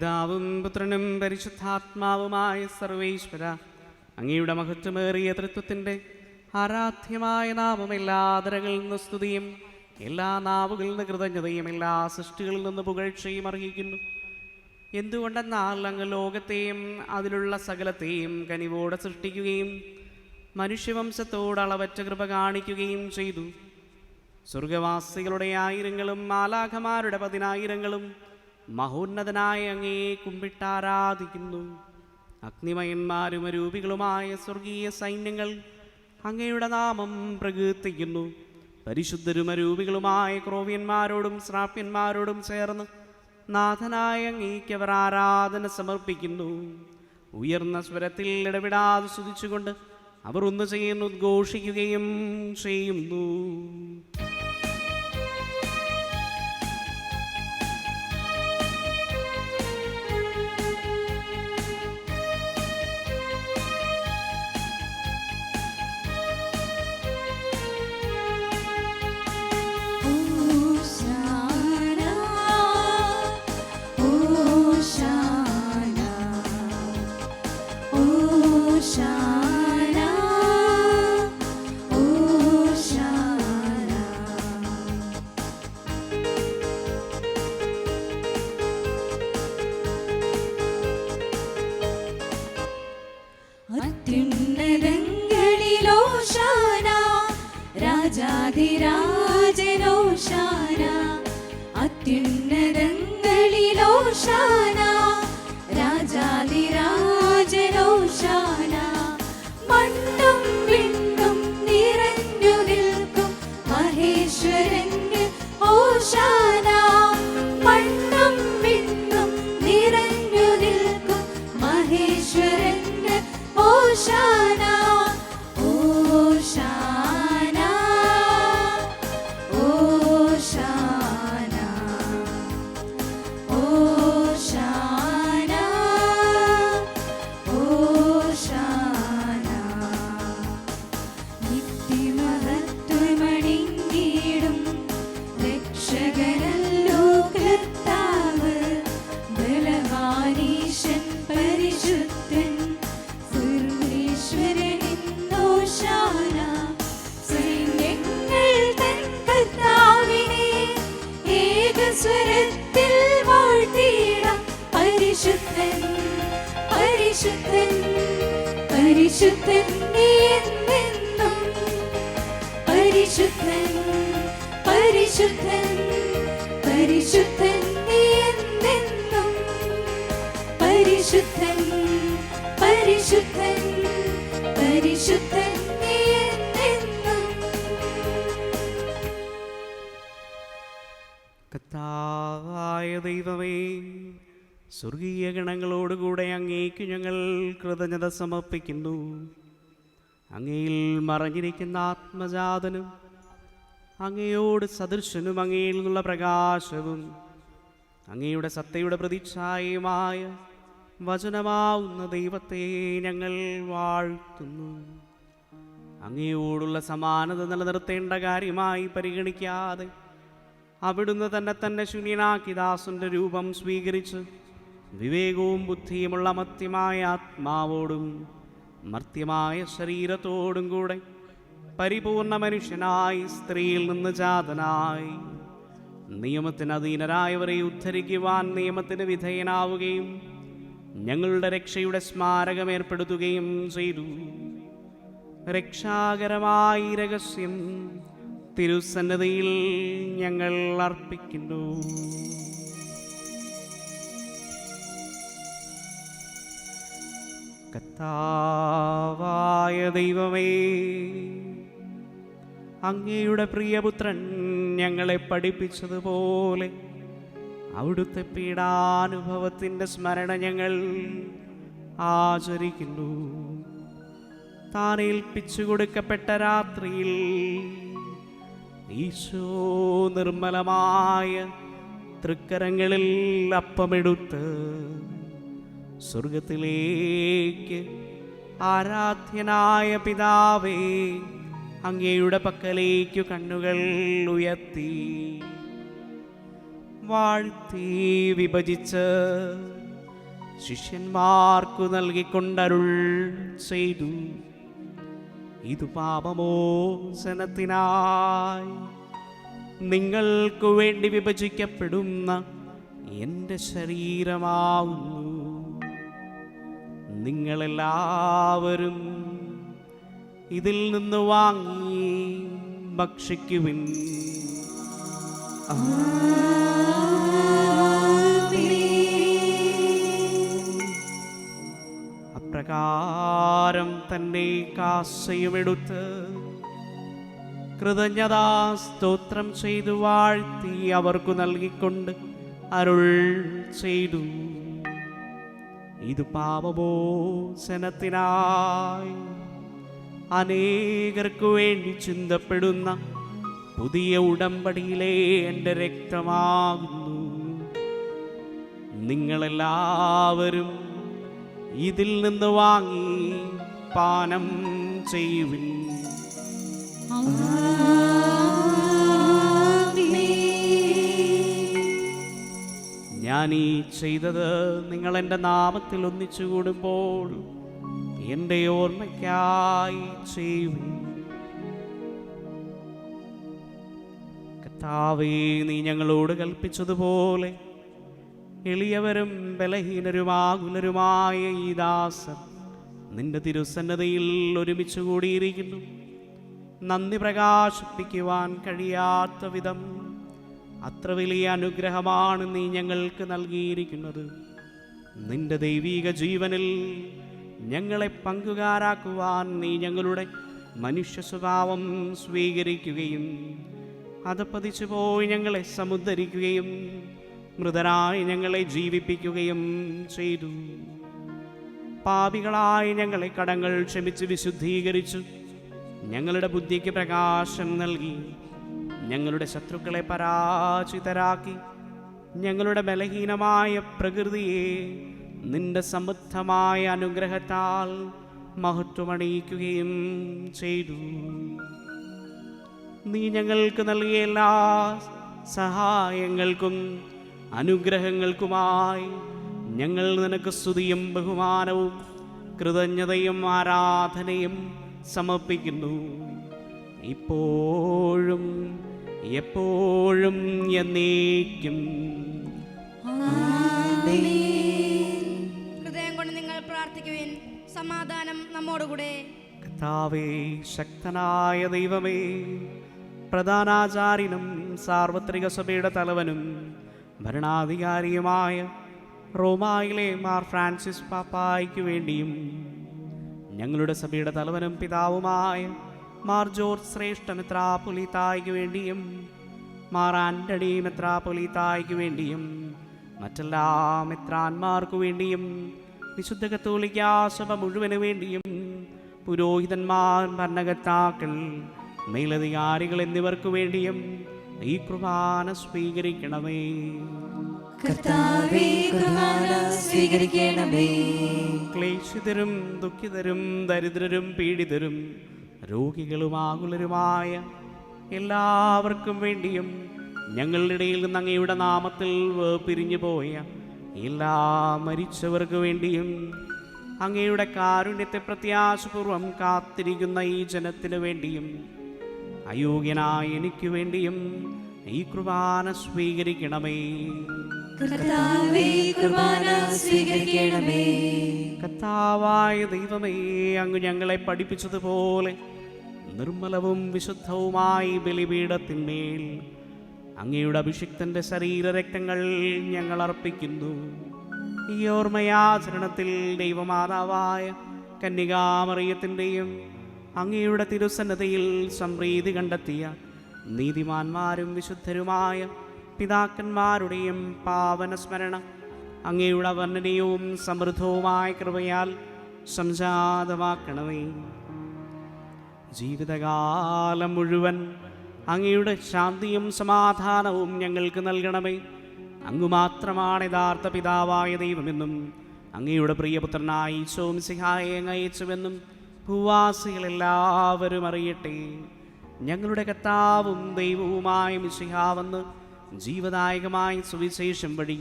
പിതാവും പുത്രനും പരിശുദ്ധാത്മാവുമായ സർവേശ്വര, അങ്ങയുടെ മഹത്വമേറിയ തൃത്വത്തിൻ്റെ ആരാധ്യമായ നാമം എല്ലാ തരങ്ങളിൽ നിന്ന് സ്തുതിയും എല്ലാ നാവുകളിൽ നിന്ന് കൃതജ്ഞതയും എല്ലാ സൃഷ്ടികളിൽ നിന്ന് പുകഴ്ചയും അർഹിക്കുന്നു. എന്തുകൊണ്ടെന്നാൽ അങ്ങ് ലോകത്തെയും അതിലുള്ള സകലത്തെയും കനിവോടെ സൃഷ്ടിക്കുകയും മനുഷ്യവംശത്തോട് അളവറ്റ കൃപ കാണിക്കുകയും ചെയ്തു. സ്വർഗവാസികളുടെ ആയിരങ്ങളും മാലാഖമാരുടെ 10,000ങ്ങളും മഹോന്നതനായ അങ്ങയെ കുമ്പിട്ടാരാധിക്കുന്നു. അഗ്നിമയന്മാരും അരൂപികളുമായ സ്വർഗീയ സൈന്യങ്ങൾ അങ്ങയുടെ നാമം പ്രകീർത്തിക്കുന്നു. പരിശുദ്ധരും അരൂപികളുമായ ക്രോവ്യന്മാരോടും ശ്രാപ്യന്മാരോടും ചേർന്ന് നാഥനായ അങ്ങേക്ക് അവർ ആരാധന സമർപ്പിക്കുന്നു. ഉയർന്ന സ്വരത്തിൽ ഇടപെടാതെ സ്തുതിച്ചുകൊണ്ട് അവർ ഒന്ന് ചെയ്യുന്നു, ഉദ്ഘോഷിക്കുകയും ചെയ്യുന്നു. അത്യുന്നതങ്ങളിലോശാന, രാജാധിരാജനോശാന. അത്യുന്നതങ്ങളിലോശാന, രാജാധിരാജനോശാന. മണ്ണും വിണ്ണും നിറഞ്ഞു നിൽക്കും മഹേശ്വരന് ഓശാന. മണ്ണും വിണ്ണും നിറഞ്ഞു നിൽക്കും മഹേശ്വരന് ഓശാന. ഓശാന, ഓശാന, ഓശാന, ഓശാന. നിത്യമഹത്വമണിഞ്ഞിടും രക്ഷകനല്ലോ കർത്താവ്. ബലവാനീശൻ പരിശുദ്ധൻ സർവീശ്വരനിന്നോശാന. സൈന്യങ്ങൾ തൻ കർത്താവിനെ ഏകസ്വരത്തിൽ വാഴ്ത്തിയിടാം. പരിശുദ്ധൻ, പരിശുദ്ധൻ, പരിശുദ്ധൻ എന്നെന്നും. പരിശുദ്ധൻ, പരിശുദ്ധൻ, പരിശുദ്ധൻ എന്നെന്നും. പരിശുദ്ധൻ, പരിശുദ്ധൻ, പരിശുദ്ധൻ എന്നെന്നും. കർത്താവായ ദൈവമേ, സ്വർഗീയ ഗണങ്ങളോടുകൂടെ അങ്ങേക്ക് ഞങ്ങൾ കൃതജ്ഞത സമർപ്പിക്കുന്നു. അങ്ങയിൽ മറഞ്ഞിരിക്കുന്ന ആത്മജാതനും അങ്ങയോട് സദൃശനും അങ്ങയിൽ നിന്നുള്ള പ്രകാശവും അങ്ങയുടെ സത്തയുടെ പ്രതിച്ഛായയുമായ വചനമാവുന്ന ദൈവത്തെ ഞങ്ങൾ വാഴ്ത്തുന്നു. അങ്ങയോടുള്ള സമാനത നിലനിർത്തേണ്ട കാര്യമായി പരിഗണിക്കാതെ അവിടുന്ന് തന്നെ ശൂന്യനാക്കി ദാസന്റെ രൂപം സ്വീകരിച്ച് വിവേകവും ബുദ്ധിയുമുള്ള മർത്യമായ ആത്മാവോടും മർത്യമായ ശരീരത്തോടും കൂടെ പരിപൂർണ മനുഷ്യനായി സ്ത്രീയിൽ നിന്ന് ജാതനായി നിയമത്തിന് അധീനരായവരെ ഉദ്ധരിക്കുവാൻ നിയമത്തിന് വിധേയനാവുകയും ഞങ്ങളുടെ രക്ഷയുടെ സ്മാരകം ഏർപ്പെടുത്തുകയും ചെയ്തു. രക്ഷാകരമായ രഹസ്യം തിരുസന്നിധിയിൽ ഞങ്ങൾ അർപ്പിക്കുന്നു. കർത്താവായ ദൈവമേ, അങ്ങയുടെ പ്രിയപുത്രൻ ഞങ്ങളെ പഠിപ്പിച്ചതുപോലെ അവിടുത്തെ പീഡാനുഭവത്തിൻ്റെ സ്മരണ ഞങ്ങൾ ആചരിക്കുന്നു. താൻ ഏൽപ്പിച്ചു കൊടുക്കപ്പെട്ട രാത്രിയിൽ ഈശോ നിർമ്മലമായ തൃക്കരങ്ങളിൽ അപ്പമെടുത്ത് സ്വർഗത്തിലേക്ക് ആരാധ്യനായ പിതാവേ അങ്ങയുടെ പക്കലേക്കു കണ്ണുകൾ ഉയർത്തി വാഴ്ത്തി വിഭജിച്ച് ശിഷ്യന്മാർക്കു നൽകിക്കൊണ്ടരുൾ ചെയ്തു, ഇതു പാപമോചനത്തിനായി നിങ്ങൾക്കു വേണ്ടി വിഭജിക്കപ്പെടുന്ന എൻ്റെ ശരീരമാവുന്നു. നിങ്ങളെല്ലാവരും ഇതിൽ നിന്ന് വാങ്ങി ഭക്ഷിക്കുവിൻ. അപ്രകാരം തന്നെ കാസയുമെടുത്ത് കൃതജ്ഞതാ സ്തോത്രം ചെയ്തു വാഴ്ത്തി അവർക്കു നൽകിക്കൊണ്ട് അരുൾ ചെയ്തു, ഇത് പാപമോചനത്തിനായി അനേകർക്കു വേണ്ടി ചിന്തപ്പെടുന്ന പുതിയ ഉടമ്പടിയിലെ എൻ്റെ രക്തമാകുന്നു. നിങ്ങളെല്ലാവരും ഇതിൽ നിന്ന് വാങ്ങി പാനം ചെയ്യുവിൻ. ഞാൻ ഈ ചെയ്തത് നിങ്ങൾ എൻ്റെ നാമത്തിൽ ഒന്നിച്ചു കൂടുമ്പോൾ എൻ്റെ ഓർമ്മയ്ക്കായി ചെയ്യുവിൻ. കർത്താവേ, നീ ഞങ്ങളോട് കൽപ്പിച്ചതുപോലെ എളിയവരും ബലഹീനരുമാകുലരുമായ ഈ ദാസൻ നിന്റെ തിരുസന്നതയിൽ ഒരുമിച്ച് കൂടിയിരിക്കുന്നു. നന്ദി പ്രകാശിപ്പിക്കുവാൻ കഴിയാത്ത വിധം അത്ര വലിയ അനുഗ്രഹമാണ് നീ ഞങ്ങൾക്ക് നൽകിയിരിക്കുന്നത്. നിന്റെ ദൈവീക ജീവനിൽ ഞങ്ങളെ പങ്കുകാരാക്കുവാൻ നീ ഞങ്ങളുടെ മനുഷ്യ സ്വഭാവം സ്വീകരിക്കുകയും അത് പതിച്ചു പോയി ഞങ്ങളെ സമുദ്ധരിക്കുകയും മൃതരായി ഞങ്ങളെ ജീവിപ്പിക്കുകയും ചെയ്തു. പാപികളായി ഞങ്ങളെ കടങ്ങൾ ക്ഷമിച്ച് വിശുദ്ധീകരിച്ചു ഞങ്ങളുടെ ബുദ്ധിക്ക് പ്രകാശം നൽകി ഞങ്ങളുടെ ശത്രുക്കളെ പരാജിതരാക്കി ഞങ്ങളുടെ ബലഹീനമായ പ്രകൃതിയെ നിന്റെ സമൃദ്ധമായ അനുഗ്രഹത്താൽ മഹത്വമണിയിക്കുകയും ചെയ്തു. നീ ഞങ്ങൾക്ക് നൽകിയ എല്ലാ സഹായങ്ങൾക്കും അനുഗ്രഹങ്ങൾക്കുമായി ഞങ്ങൾ നിനക്ക് സ്തുതിയും ബഹുമാനവും കൃതജ്ഞതയും ആരാധനയും സമർപ്പിക്കുന്നു. ഇപ്പോഴും എപ്പോഴും എന്നേക്കും. ഹൃദയം കൊണ്ട് നിങ്ങൾ പ്രാർത്ഥിക്കുവിൻ. സമാധാനം നമ്മോടുകൂടെ. കർത്താവേ, ശക്തനായ ദൈവമേ, പ്രധാനാചാര്യനും സാർവത്രിക സഭയുടെ തലവനും ഭരണാധികാരിയുമായ റോമായിലെ മാർ ഫ്രാൻസിസ് പാപ്പായ്ക്ക് വേണ്ടിയും ഞങ്ങളുടെ സഭയുടെ തലവനും പിതാവുമായ മാർ ജോർജ് ശ്രേഷ്ഠ മെത്രാപ്പൊലീത്തായ്ക്ക് വേണ്ടിയും മാർ ആന്റണി മെത്രാപ്പൊലീത്തായ്ക്ക് വേണ്ടിയും മറ്റെല്ലാ മെത്രാന്മാർക്കു വേണ്ടിയും വിശുദ്ധ കത്തോലിക്കാ സഭ മുഴുവന് വേണ്ടിയും പുരോഹിതന്മാർ, ഭരണകർത്താക്കൾ, മേലധികാരികൾ എന്നിവർക്കു വേണ്ടിയും ഈ കുർബാന സ്വീകരിക്കണമേ. കർത്താവേ, കുർബാന സ്വീകരിക്കണമേ. ക്ലേശിതരും ദുഃഖിതരും ദരിദ്രരും പീഡിതരും രോഗികളും ആകുലരുമായ എല്ലാവർക്കും വേണ്ടിയും ഞങ്ങളുടെ ഇടയിൽ നിന്ന് അങ്ങയുടെ നാമത്തിൽ പിരിഞ്ഞു പോയ എല്ലാ മരിച്ചവർക്ക് വേണ്ടിയും അങ്ങയുടെ കാരുണ്യത്തെ പ്രത്യാശപൂർവം കാത്തിരിക്കുന്ന ഈ ജനത്തിനു വേണ്ടിയും അയോഗ്യനായ എനിക്ക് വേണ്ടിയും ഈ കുർബാന സ്വീകരിക്കണമേ. കർത്താവേ, കുർബാന സ്വീകരിക്കണമേ. കർത്താവായ ദൈവമേ, അങ്ങ് ഞങ്ങളെ പഠിപ്പിച്ചതുപോലെ നിർമ്മലവും വിശുദ്ധവുമായി ബലിപീഠത്തിന്മേൽ അങ്ങയുടെ അഭിഷിക്തന്റെ ശരീരരക്തങ്ങൾ ഞങ്ങൾ അർപ്പിക്കുന്നു. ഈ ഓർമ്മയാചരണത്തിൽ ദൈവമാതാവായ കന്യകാമറിയത്തിൻ്റെയും അങ്ങയുടെ തിരുസന്നതയിൽ സംപ്രീതി കണ്ടെത്തിയ നീതിമാന്മാരും വിശുദ്ധരുമായ പിതാക്കന്മാരുടെയും പാവന സ്മരണ അങ്ങയുടെ വർണ്ണനീയവും സമൃദ്ധവുമായ കൃപയാൽ സംജാതമാക്കണമേ. ജീവിതകാലം മുഴുവൻ അങ്ങയുടെ ശാന്തിയും സമാധാനവും ഞങ്ങൾക്ക് നൽകണമേ. അങ്ങ് മാത്രമാണ് യഥാർത്ഥ പിതാവായ ദൈവമെന്നും അങ്ങയുടെ പ്രിയപുത്രനായി ഈശോ മിശിഹായെ അങ്ങ് അയച്ചുവെന്നും ഭൂവാസികളെല്ലാവരും അറിയട്ടെ. ഞങ്ങളുടെ കർത്താവും ദൈവവുമായ മിശിഹാവെന്ന് ജീവദായകമായ സുവിശേഷം വഴി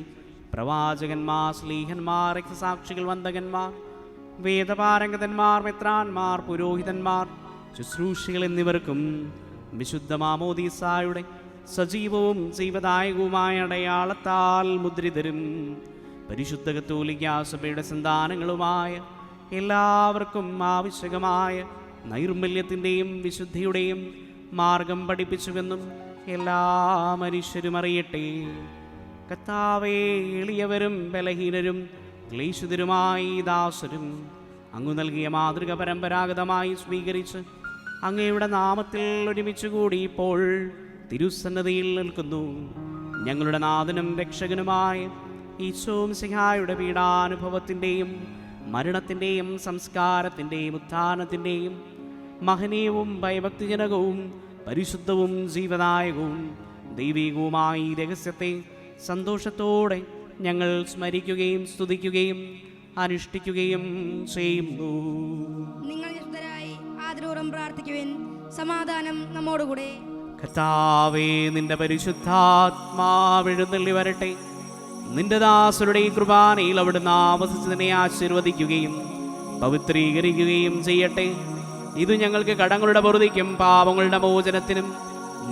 പ്രവാചകന്മാർ, ശ്ലീഹന്മാർ, രക്തസാക്ഷികൾ, വന്ദകന്മാർ, വേദപാരംഗതന്മാർ, മെത്രാന്മാർ, പുരോഹിതന്മാർ, ശുശ്രൂഷികൾ എന്നിവർക്കും വിശുദ്ധ മാമോദീസായുടെ സജീവവും ജീവദായകവുമായ അടയാളത്താൽ മുദ്രിതരും പരിശുദ്ധ കത്തോലിക്കാ സഭയുടെ സന്താനങ്ങളുമായ എല്ലാവർക്കും ആവശ്യകമായ നൈർമല്യത്തിൻ്റെയും വിശുദ്ധിയുടെയും മാർഗം പഠിപ്പിച്ചുവെന്നും എല്ലാ മനുഷ്യരും അറിയട്ടെ. കർത്താവേ, എളിയവരും ബലഹീനരും ക്ലേശിതരുമായി ദാസരും അങ്ങ് നൽകിയ മാതൃക പരമ്പരാഗതമായി സ്വീകരിച്ച് അങ്ങയുടെ നാമത്തിൽ ഒരുമിച്ച് കൂടി ഇപ്പോൾ തിരുസന്നതിയിൽ നിൽക്കുന്നു. ഞങ്ങളുടെ നാഥനും രക്ഷകനുമായ ഈശോ മിശിഹായുടെ പീഡാനുഭവത്തിൻ്റെയും മരണത്തിൻ്റെയും സംസ്കാരത്തിൻ്റെയും ഉത്ഥാനത്തിൻ്റെയും മഹനീയവും ഭയഭക്തിജനകവും പരിശുദ്ധവും ജീവദായകവും ദൈവികവുമായി ഈ രഹസ്യത്തെ സന്തോഷത്തോടെ ഞങ്ങൾ സ്മരിക്കുകയും സ്തുതിക്കുകയും അനുഷ്ഠിക്കുകയും ചെയ്യുന്നു. നിങ്ങൾ നിഷ്ഠരായി ആദരപൂർവ്വം പ്രാർത്ഥിക്കുവിൻ. സമാധാനം നമ്മോടുകൂടെ. കർത്താവേ, നിന്റെ പരിശുദ്ധാത്മാവ് എഴുന്നള്ളി വരട്ടെ. നിന്റെ ദാസരുടെ ഈ കുർബാനയിൽ അവിടുന്ന് ആവസിച്ചതിനെ ആശീർവദിക്കുകയും പവിത്രീകരിക്കുകയും ചെയ്യട്ടെ. ഇത് ഞങ്ങൾക്ക് കടങ്ങളുടെ പൊറുതിക്കും പാപങ്ങളുടെ മോചനത്തിനും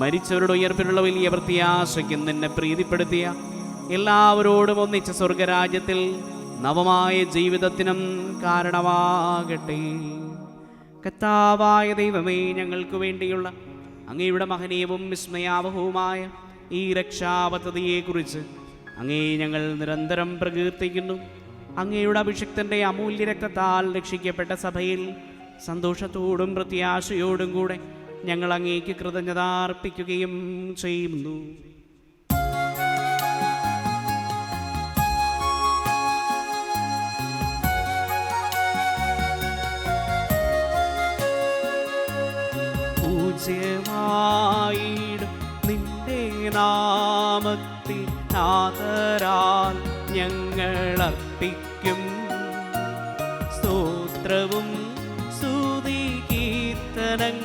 മരിച്ചവരുടെ ഉയർപ്പിനുള്ള വലിയ പ്രത്യാശയ്ക്കും നിന്നെ പ്രീതിപ്പെടുത്തിയ എല്ലാവരോടും ഒന്നിച്ച സ്വർഗരാജ്യത്തിൽ നവമായ ജീവിതത്തിനും കാരണമാകട്ടെ. കർത്താവായ ദൈവമേ, ഞങ്ങൾക്ക് വേണ്ടിയുള്ള അങ്ങയുടെ മഹനീയവും വിസ്മയാവഹവുമായ ഈ രക്ഷാപദ്ധതിയെക്കുറിച്ച് അങ്ങേ ഞങ്ങൾ നിരന്തരം പ്രകീർത്തിക്കുന്നു. അങ്ങയുടെ അഭിഷിക്തൻ്റെ അമൂല്യ രക്തത്താൽ രക്ഷിക്കപ്പെട്ട സഭയിൽ സന്തോഷത്തോടും പ്രത്യാശയോടും കൂടെ ഞങ്ങൾ അങ്ങേക്ക് കൃതജ്ഞത അർപ്പിക്കുകയും ചെയ്യുന്നു. പൂജ്യമായിടും നിന്റെ നാമത്തിൽ ആദരാൽ ഞങ്ങൾ അർപ്പിക്കും സ്തോത്രവും സ്തുതി കീർത്തനങ്ങളും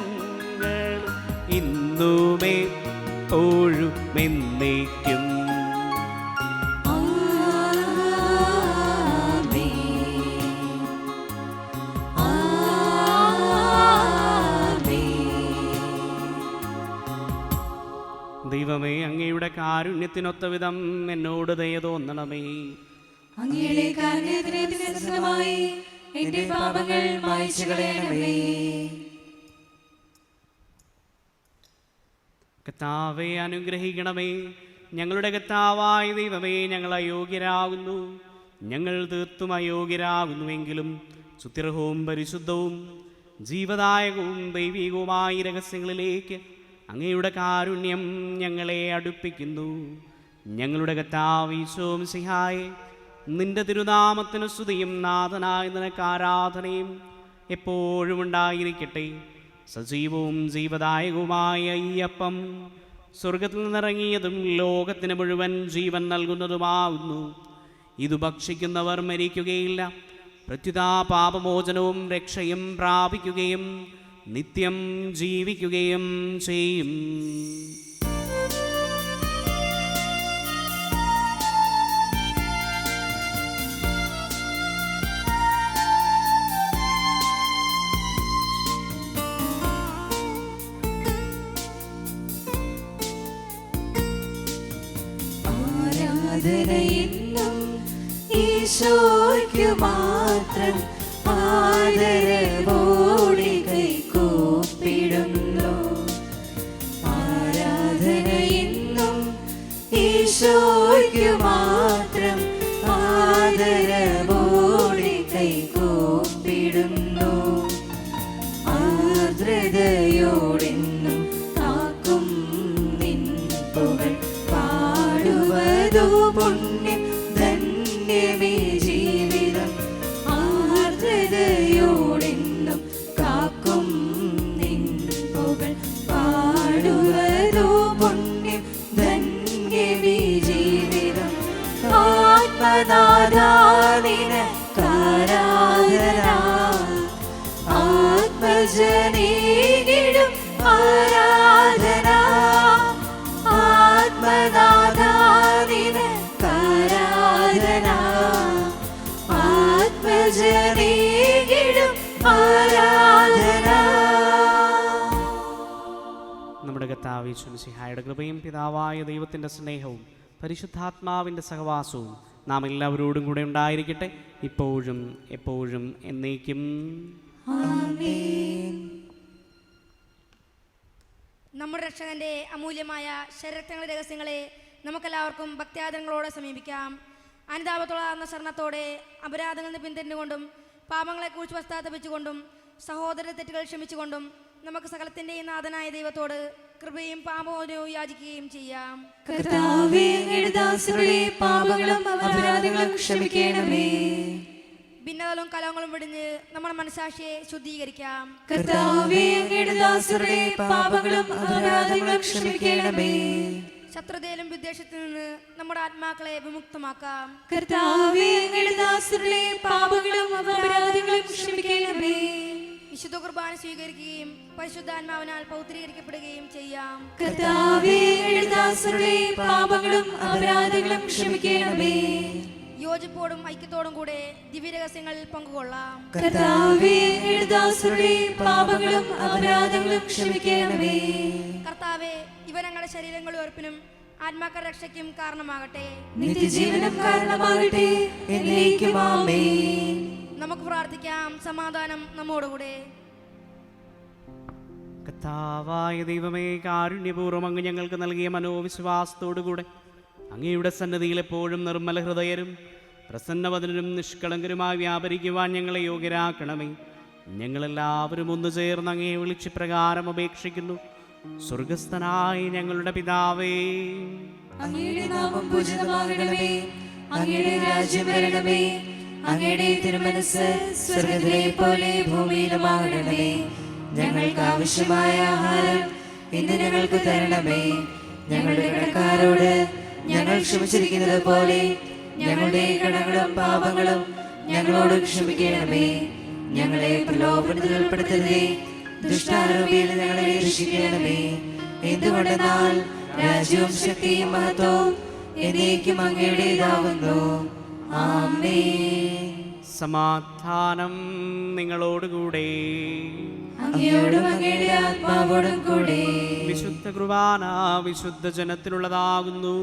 ഇന്നുമേ എപ്പോഴും എന്നേക്കും. ദൈവമേ, അങ്ങയുടെ കാരുണ്യത്തിനൊത്ത വിധം എന്നോട് ദയ തോന്നണമേ. അങ്ങയുടെ കാരുണ്യത്തിനനുസൃതമായി എന്റെ പാപങ്ങൾ മായ്ച്ചു കളയണമേ. കർത്താവേ, അനുഗ്രഹിക്കണമേ. ഞങ്ങളുടെ കർത്താവായ ദൈവമേ, ഞങ്ങൾ അയോഗ്യരാകുന്നു. ഞങ്ങൾ തീർത്തും അയോഗ്യരാകുന്നുവെങ്കിലും സുത്യർഹവും പരിശുദ്ധവും ജീവദായകവും ദൈവികവുമായ രഹസ്യങ്ങളിലേക്ക് അങ്ങയുടെ കാരുണ്യം ഞങ്ങളെ അടുപ്പിക്കുന്നു. ഞങ്ങളുടെ കർത്താവ് ഈശോ മിശിഹായേ, നിന്റെ തിരുനാമത്തിന് സ്തുതിയും നാഥനായ നിനക്ക് ആരാധനയും എപ്പോഴും ഉണ്ടായിരിക്കട്ടെ. സജീവവും ജീവദായകവുമായ ഈ അപ്പം സ്വർഗത്തിൽ നിന്നിറങ്ങിയതും ലോകത്തിന് മുഴുവൻ ജീവൻ നൽകുന്നതുമാകുന്നു. ഇത് ഭക്ഷിക്കുന്നവർ മരിക്കുകയില്ല, പ്രത്യുത പാപമോചനവും രക്ഷയും പ്രാപിക്കുകയും നിത്യം ജീവിക്കുകയും ചെയ്യും. ആരാധനയെന്നും ഈശോയ്ക്കു മാത്രം ആദരവോടെ കൈകൂപ്പിടുന്നു. ആരാധനയെന്നും ഈശോയ്ക്കു മാത്രം ആദരവോടെ കൈകൂപ്പിടുന്നു. ആർദ്രതയോടെന്നും കാക്കും നിൻ പുകഴ് പാടുവതോ പുണ്യം ധന്യമേ ജീവിതം. ആർദ്രതയോടെന്നും കാക്കും നിൻ പുകഴ് പാടുവതോ പുണ്യം ധന്യമേ ജീവിതം. ആത്മനാഥാ നിനക്കാരാധന, ആത്മജനീകിടും ആരാധന. ആത്മനാഥാ നിനക്കാരാധന, കർത്താവ് യേശുമിശിഹായുടെ കൃപയും പിതാവായ ദൈവത്തിൻ്റെ സ്നേഹവും പരിശുദ്ധാത്മാവിൻ്റെ സഹവാസവും നാം എല്ലാവരോടും കൂടെ ഉണ്ടായിരിക്കട്ടെ, ഇപ്പോഴും എപ്പോഴും എന്നേക്കും. നമ്മുടെ രക്ഷകന്റെ അമൂല്യമായ ശരീരങ്ങളുടെ രഹസ്യങ്ങളെ നമുക്കെല്ലാവർക്കും ഭക്ത്യാദരങ്ങളോടെ സമീപിക്കാം. അനുതാപത്തോടാർന്ന ശരണത്തോടെ അപരാധങ്ങളിൽ നിന്ന് പിന്തിരിഞ്ഞുകൊണ്ടും പാപങ്ങളെക്കുറിച്ച് പശ്ചാത്തപിച്ചുകൊണ്ടും സഹോദര തെറ്റുകൾ ക്ഷമിച്ചുകൊണ്ടും നമുക്ക് സകലത്തിൻ്റെയും നാഥനായ ദൈവത്തോട് കൃപയും പാപമോചനവും യാചിക്കുകയും ചെയ്യാം. കർത്താവേ, അങ്ങയുടെ ദാസരുടെ പാപങ്ങളും അപരാധങ്ങളും ക്ഷമിക്കണമേ. ഭിന്നതകളും കലഹങ്ങളും വെടിഞ്ഞ് നമ്മുടെ മനസാക്ഷിയെ ശുദ്ധീകരിക്കാം. കർത്താവേ, അങ്ങയുടെ ദാസരുടെ പാപങ്ങളും അപരാധങ്ങളും ക്ഷമിക്കണമേ. ശത്രുതയിലും വിദ്വേഷത്തിൽ നിന്ന് നമ്മുടെ ആത്മാക്കളെ വിമുക്തമാക്കാം. കർത്താവേ, അങ്ങയുടെ ദാസരുടെ പാപങ്ങളും അപരാധങ്ങളും ക്ഷമിക്കണമേ. വിശുദ്ധ കുർബാന സ്വീകരിക്കുകയും പരിശുദ്ധാത്മാവിനാൽ പൗത്രീകരിക്കപ്പെടുകയും ചെയ്യാം. കർത്താവേ, അങ്ങയുടെ ദാസരുടെ പാപങ്ങളും അപരാധങ്ങളും ക്ഷമിക്കണമേ. യോജിപ്പോടും ഐക്യത്തോടും കൂടെ ദിവ്യരഹസ്യങ്ങളിൽ പങ്കുകൊള്ളാം. കർത്താവേ, അങ്ങയുടെ ദാസരുടെ പാപങ്ങളും അപരാധങ്ങളും ക്ഷമിക്കണമേ. കർത്താവേ, ഇവ ഞങ്ങളുടെ ശരീരങ്ങളുടെ ഉറപ്പിനും ആത്മാക്കളുടെ രക്ഷയ്ക്കും കാരണമാകട്ടെ. നിത്യജീവനം കാരണമാകട്ടെ. എന്നേക്കും ആമേൻ. നമുക്ക് പ്രാർത്ഥിക്കാം. സമാധാനം നമ്മോടുകൂടെ. കർത്താവായ ദൈവമേ, കാരുണ്യപൂർവ്വം അങ്ങ് ഞങ്ങൾക്ക് നൽകിയ മനോവിശ്വാസത്തോടുകൂടെ അങ്ങയുടെ സന്നദ്ധിയിൽ എപ്പോഴും നിർമ്മല ഹൃദയരും പ്രസന്നവദനരും നിഷ്കളങ്കരുമായി വ്യാപരിക്കുവാൻ ഞങ്ങളെ യോഗ്യരാക്കണമേ. ഞങ്ങളെല്ലാവരും ഒന്നു ചേർന്ന് അങ്ങയെ വിളിച്ച് പ്രകാരം അപേക്ഷിക്കുന്നു. സ്വർഗസ്ഥനായ ഞങ്ങളുടെ പിതാവേ, അങ്ങയുടെ നാമം പൂജിതമാകണമേ. അങ്ങയുടെ രാജ്യം വരണമേ. അങ്ങയുടെ തിരുമനസ്സ് സ്വർഗ്ഗത്തിലെ പോലെ ഭൂമിയിലുമാകണമേ. ഞങ്ങൾക്ക് ആവശ്യമായ ആഹാരം ഇന്ന് ഞങ്ങൾക്ക് തരണമേ. ഞങ്ങളുടെ കടക്കാരോട് ഞങ്ങൾ ക്ഷമിച്ചിരിക്കുന്നത് പോലെ ഞങ്ങളുടെ കടങ്ങളും പാപങ്ങളും ഞങ്ങളോട് ക്ഷമിക്കണമേ. ഞങ്ങളെ പ്രലോഭനത്തിൽ ഉൾപ്പെടുത്തരുതേ, ദുഷ്ടാരൂപിയിൽ ഞങ്ങളെ രക്ഷിക്കണമേ. എന്തുകൊണ്ടെന്നാൽ രാജ്യവും ശക്തിയും മഹത്വവും എന്നേക്കും അങ്ങയുടേതാകുന്നു. ആമേൻ. സമാധാനം നിങ്ങളോടുകൂടെ. അങ്ങയോടും അങ്ങയുടെ ആത്മാവോടും കൂടെ. വിശുദ്ധ കുർബാന വിശുദ്ധ ജനത്തിനുള്ളതാകുന്നു.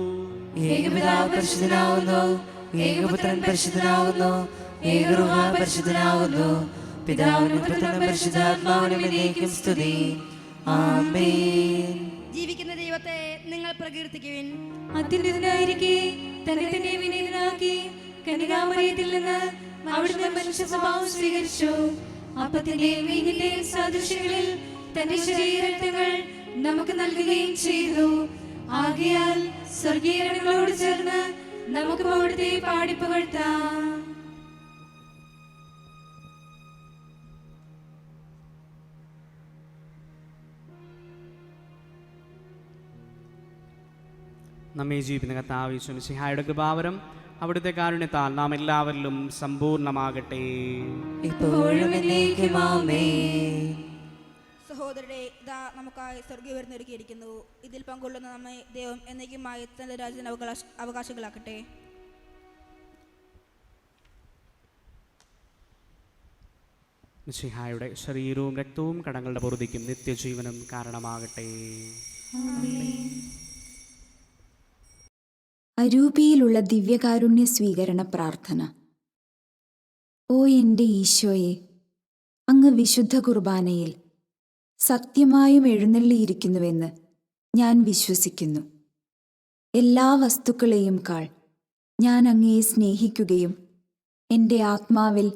ഏകപിതാവ് പരിശുദ്ധനാകുന്നു, ഏകപുത്രൻ പരിശുദ്ധനാകുന്നു, ഏകറുഹ പരിശുദ്ധനാകുന്നു. പിതാവിനും പുത്രനും പരിശുദ്ധാത്മാവിനും എന്നേക്കും സ്തുതി. ആമേൻ. ജീവിക്കുന്ന ദൈവത്തെ നിങ്ങൾ പ്രകീർത്തിക്കുവിൻ. അത്യുന്നതനായിരിക്കെ തന്നെ തന്നെ വിനീതനാക്കി കന്യകാമറിയത്തിൽ നിന്ന് അവിടുന്ന് മനുഷ്യ സ്വഭാവം സ്വീകരിച്ചു. അപ്പത്തിന്റെയും വീഞ്ഞിന്റെയും സാദൃശ്യങ്ങളിൽ തന്റെ ശരീരരക്തങ്ങൾ നമുക്ക് നൽകുകയും ചെയ്തു. ആകയാൽ സ്വർഗീയ ഗണങ്ങളോട് ചേർന്ന് നമുക്ക് അവിടുത്തെ പാടിപ്പുകഴ്ത്താം. നമ്മെ ജീവിക്കുന്ന കർത്താവ് യേശു മിശിഹായുടെ കൃപാവരം അവിടുത്തെ കാരുണ്യത്താൽ നാം എല്ലാവരിലും സമ്പൂർണ്ണമാകട്ടെ. ഇപ്പോഴും എന്നേക്കും ആമേൻ. സഹോദരരെ, ഇതാ നമുക്കായി സ്വർഗ്ഗീയ വിരുന്ന് ഒരുക്കിയിരിക്കുന്നു. ഇതിൽ പങ്കുകൊള്ളുന്ന നമ്മെ ദൈവം എന്നേക്കുമായി തന്റെ രാജ്യത്തിന് അവകാശികളാക്കട്ടെ. മിശിഹായുടെ ശരീരവും രക്തവും കടങ്ങളുടെ പൊറുതിക്കും നിത്യജീവനും കാരണമാകട്ടെ. അരൂപിയിലുള്ള ദിവ്യകാരുണ്യ സ്വീകരണ പ്രാർത്ഥന. ഓ എൻ്റെ ഈശോയെ, അങ്ങ് വിശുദ്ധ കുർബാനയിൽ സത്യമായും എഴുന്നള്ളിയിരിക്കുന്നുവെന്ന് ഞാൻ വിശ്വസിക്കുന്നു. എല്ലാ വസ്തുക്കളെയും കാൾ ഞാൻ അങ്ങയെ സ്നേഹിക്കുകയും എൻ്റെ ആത്മാവിൽ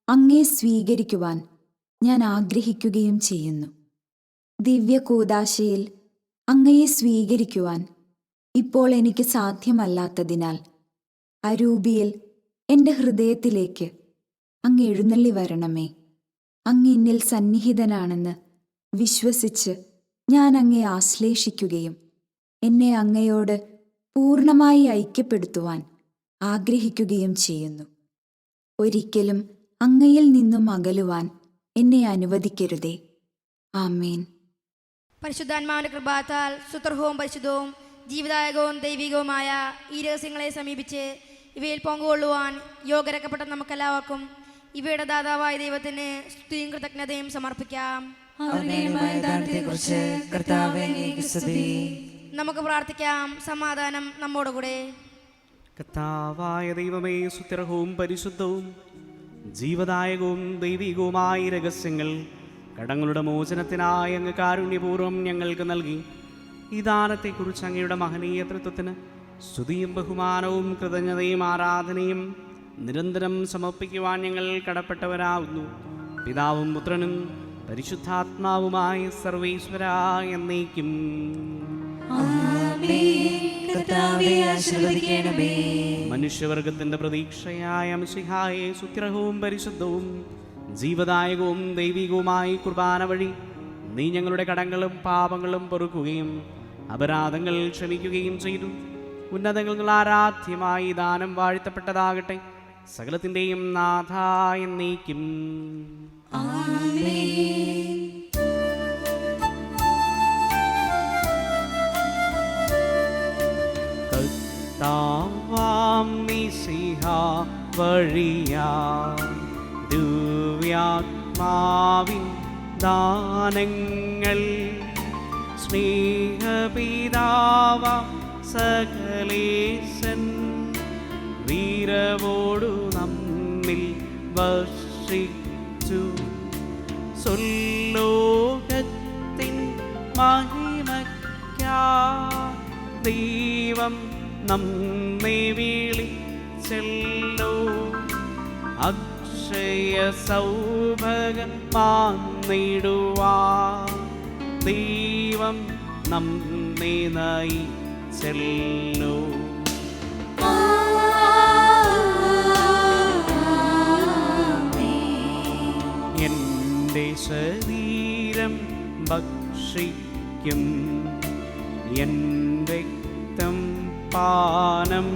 അങ്ങയെ സ്വീകരിക്കുവാൻ ഞാൻ ആഗ്രഹിക്കുകയും ചെയ്യുന്നു. ദിവ്യകൂദാശയിൽ അങ്ങയെ സ്വീകരിക്കുവാൻ ഇപ്പോൾ എനിക്ക് സാധ്യമല്ലാത്തതിനാൽ അരൂപിയിൽ എൻ്റെ ഹൃദയത്തിലേക്ക് അങ്ങ് എഴുന്നള്ളി വരണമേ. അങ്ങ് എന്നിൽ സന്നിഹിതനാണെന്ന് വിശ്വസിച്ച് ഞാൻ അങ്ങയെ ആശ്ലേഷിക്കുകയും എന്നെ അങ്ങയോട് പൂർണ്ണമായി ഐക്യപ്പെടുത്തുവാൻ ആഗ്രഹിക്കുകയും ചെയ്യുന്നു. ഒരിക്കലും അങ്ങയിൽ നിന്നും അകലുവാൻ എന്നെ അനുവദിക്കരുതേ. ആമേൻ. പരിശുദ്ധാത്മാവിന്റെ കൃപാത്താൽ സുത്രഹവും പരിശുദ്ധവും ജീവദായകവും ദൈവികവുമായ ഈ രഹസ്യങ്ങളെ സമീപിച്ച് ഇവയിൽ പങ്കുകൊള്ളുവാൻ യോഗ്യരാക്കപ്പെട്ട നമുക്കെല്ലാവർക്കും ഇവയുടെ ദാതാവായ ദൈവത്തിന് സ്തുതിയും കൃതജ്ഞതയും സമർപ്പിക്കാം. അവരുടേതുമായ ദാനത്തെക്കുറിച്ച് കർത്താവേ അങ്ങേക്ക് സ്തുതി. നമുക്ക് പ്രാർത്ഥിക്കാം. സമാധാനം നമ്മോടുകൂടെ. കർത്താവായ ദൈവമേ, സുത്യർഹവും പരിശുദ്ധവും ജീവദായകവും ദൈവികവുമായ രഹസ്യങ്ങൾ കടങ്ങളുടെ മോചനത്തിനായി അങ്ങ് കാരുണ്യപൂർവ്വം ഞങ്ങൾക്ക് നൽകി. ഈ ദാനത്തെക്കുറിച്ച് അങ്ങയുടെ മഹനീയ തൃത്വത്തിന് സ്തുതിയും ബഹുമാനവും കൃതജ്ഞതയും ആരാധനയും നിരന്തരം സമർപ്പിക്കുവാൻ ഞങ്ങൾ കടപ്പെട്ടവരാകുന്നു. പിതാവും പുത്രനും പരിശുദ്ധാത്മാവുമായി സർവേശ്വരാ എന്നേക്കും. കർത്താവേ ആശീർവദിക്കണമേ. മനുഷ്യവർഗത്തിന്റെ പ്രതീക്ഷയായ മിശിഹായെ സുത്യർഹവും പരിശുദ്ധവും ജീവദായകവും ദൈവികവുമായി കുർബാന വഴി നീ ഞങ്ങളുടെ കടങ്ങളും പാപങ്ങളും പൊറുക്കുകയും അപരാധങ്ങൾ ക്ഷമിക്കുകയും ചെയ്തു. ഉന്നതങ്ങളിൽ ആരാധ്യമായി ദാനം വാഴ്ത്തപ്പെട്ടതാകട്ടെ. സകലത്തിൻ്റെയും നാഥ എന്നേക്കും. കർത്താവാം മിശിഹാ വഴിയാ ദിവ്യാത്മാവിൻ ദാനങ്ങൾ സ്നേഹപിതാവാം സകലേശൻ വീരവോടു നമ്മിൽ വർഷിച്ചു. സ്വലോകത്തിൻ മഹിമയ്ക്കാ ദൈവം നമ്മെ വിളിച്ചല്ലോ. അക്ഷയ സൗഭഗമാന്നിടുവാ ദൈവം നമ്മെ നയിച്ചല്ലോ. എൻ്റെ ശരീരം ഭക്ഷിക്കും, എൻ്റെ രക്തം പാനം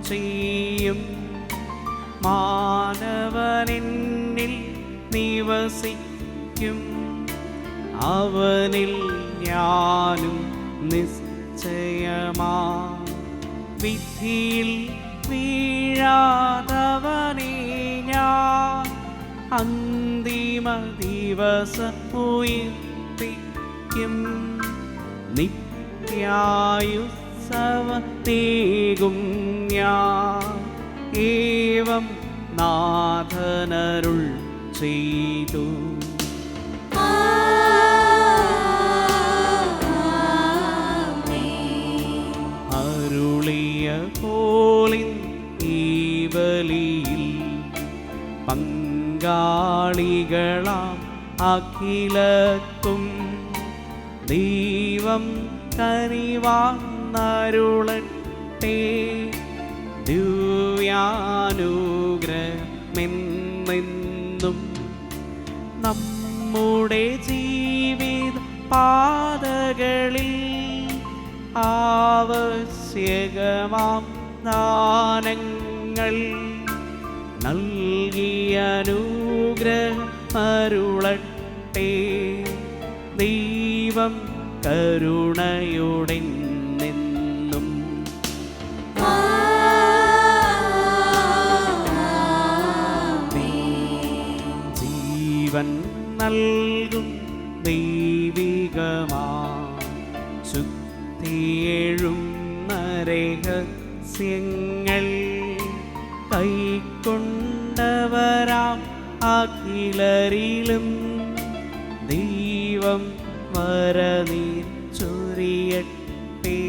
ചെയ്യും. മാനവനെന്നിൽ നിവസിക്കും, അവനിൽ ഞാനും നിശ്ചയമാ. വിധിയിൽ വീഴാതവനെ ഞാൻ അന്തിമ ദിവസം ഉയർപ്പിക്കും. നിത്യായുസ്സവത്തേകും ഞാൻ ഏവം നാഥനരുൾ ചെയ്തു. അരുളിയ പോലിൻ ഈ ബലിയിൽ പങ്കാളികളാം അഖിലത്തും ദൈവം കനിവാന്നരുളട്ടെ. ദിവ്യാനുഗ്രഹമെന്നെന്നും നമ്മുടെ ജീവിത പാതകളിൽ ആവശ്യകമാം ദാനങ്ങൾ നൽകിയ അനുഗ്രഹമരുളട്ടെ. ദൈവം കരുണയോടെ നിന്നും ജീവൻ നൽകും ദൈവികമാ ശുദ്ധിയേഴും രഹസ്യങ്ങൾ കൈക്കൊണ്ടവരാം അഖിലരിലും ദൈവം വരനീർ ചൊരിയട്ടെ.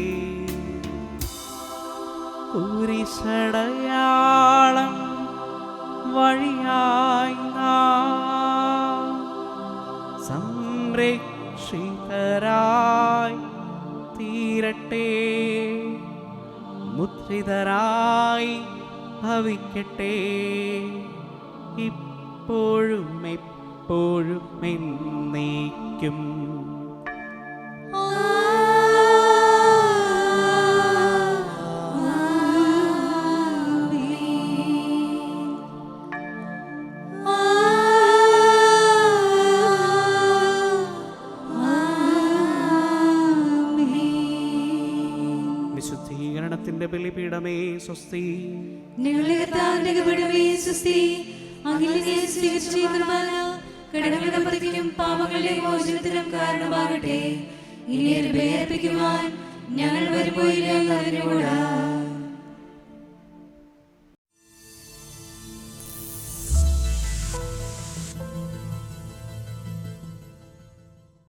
കുരിശടയാളം വഴിയായി നാം സംരക്ഷിതരായി തീരട്ടെ. മുദ്രിതരായി ഭവിക്കട്ടെ. ഇപ്പോഴും എപ്പോഴും എന്നേക്കും. വിശുദ്ധീകരണത്തിന്റെ ബലിപീഠമേ സ്വസ്തി. ഞങ്ങളുടെ കർത്താവിന്റെ കൃപയുടെ സ്വസ്തി. അങ്ങയെ സ്വീകരിച്ച ഈ കുർബാന കടങ്ങളുടെ പ്രതിക്കും പാപങ്ങളുടെ മോചനത്തിനും കാരണമാകട്ടെ. ഇനി ഒരു ബലിയർപ്പിക്കുവാൻ ഞങ്ങൾ വരുമ്പോയില്ല എന്നറിഞ്ഞുകൂടാ.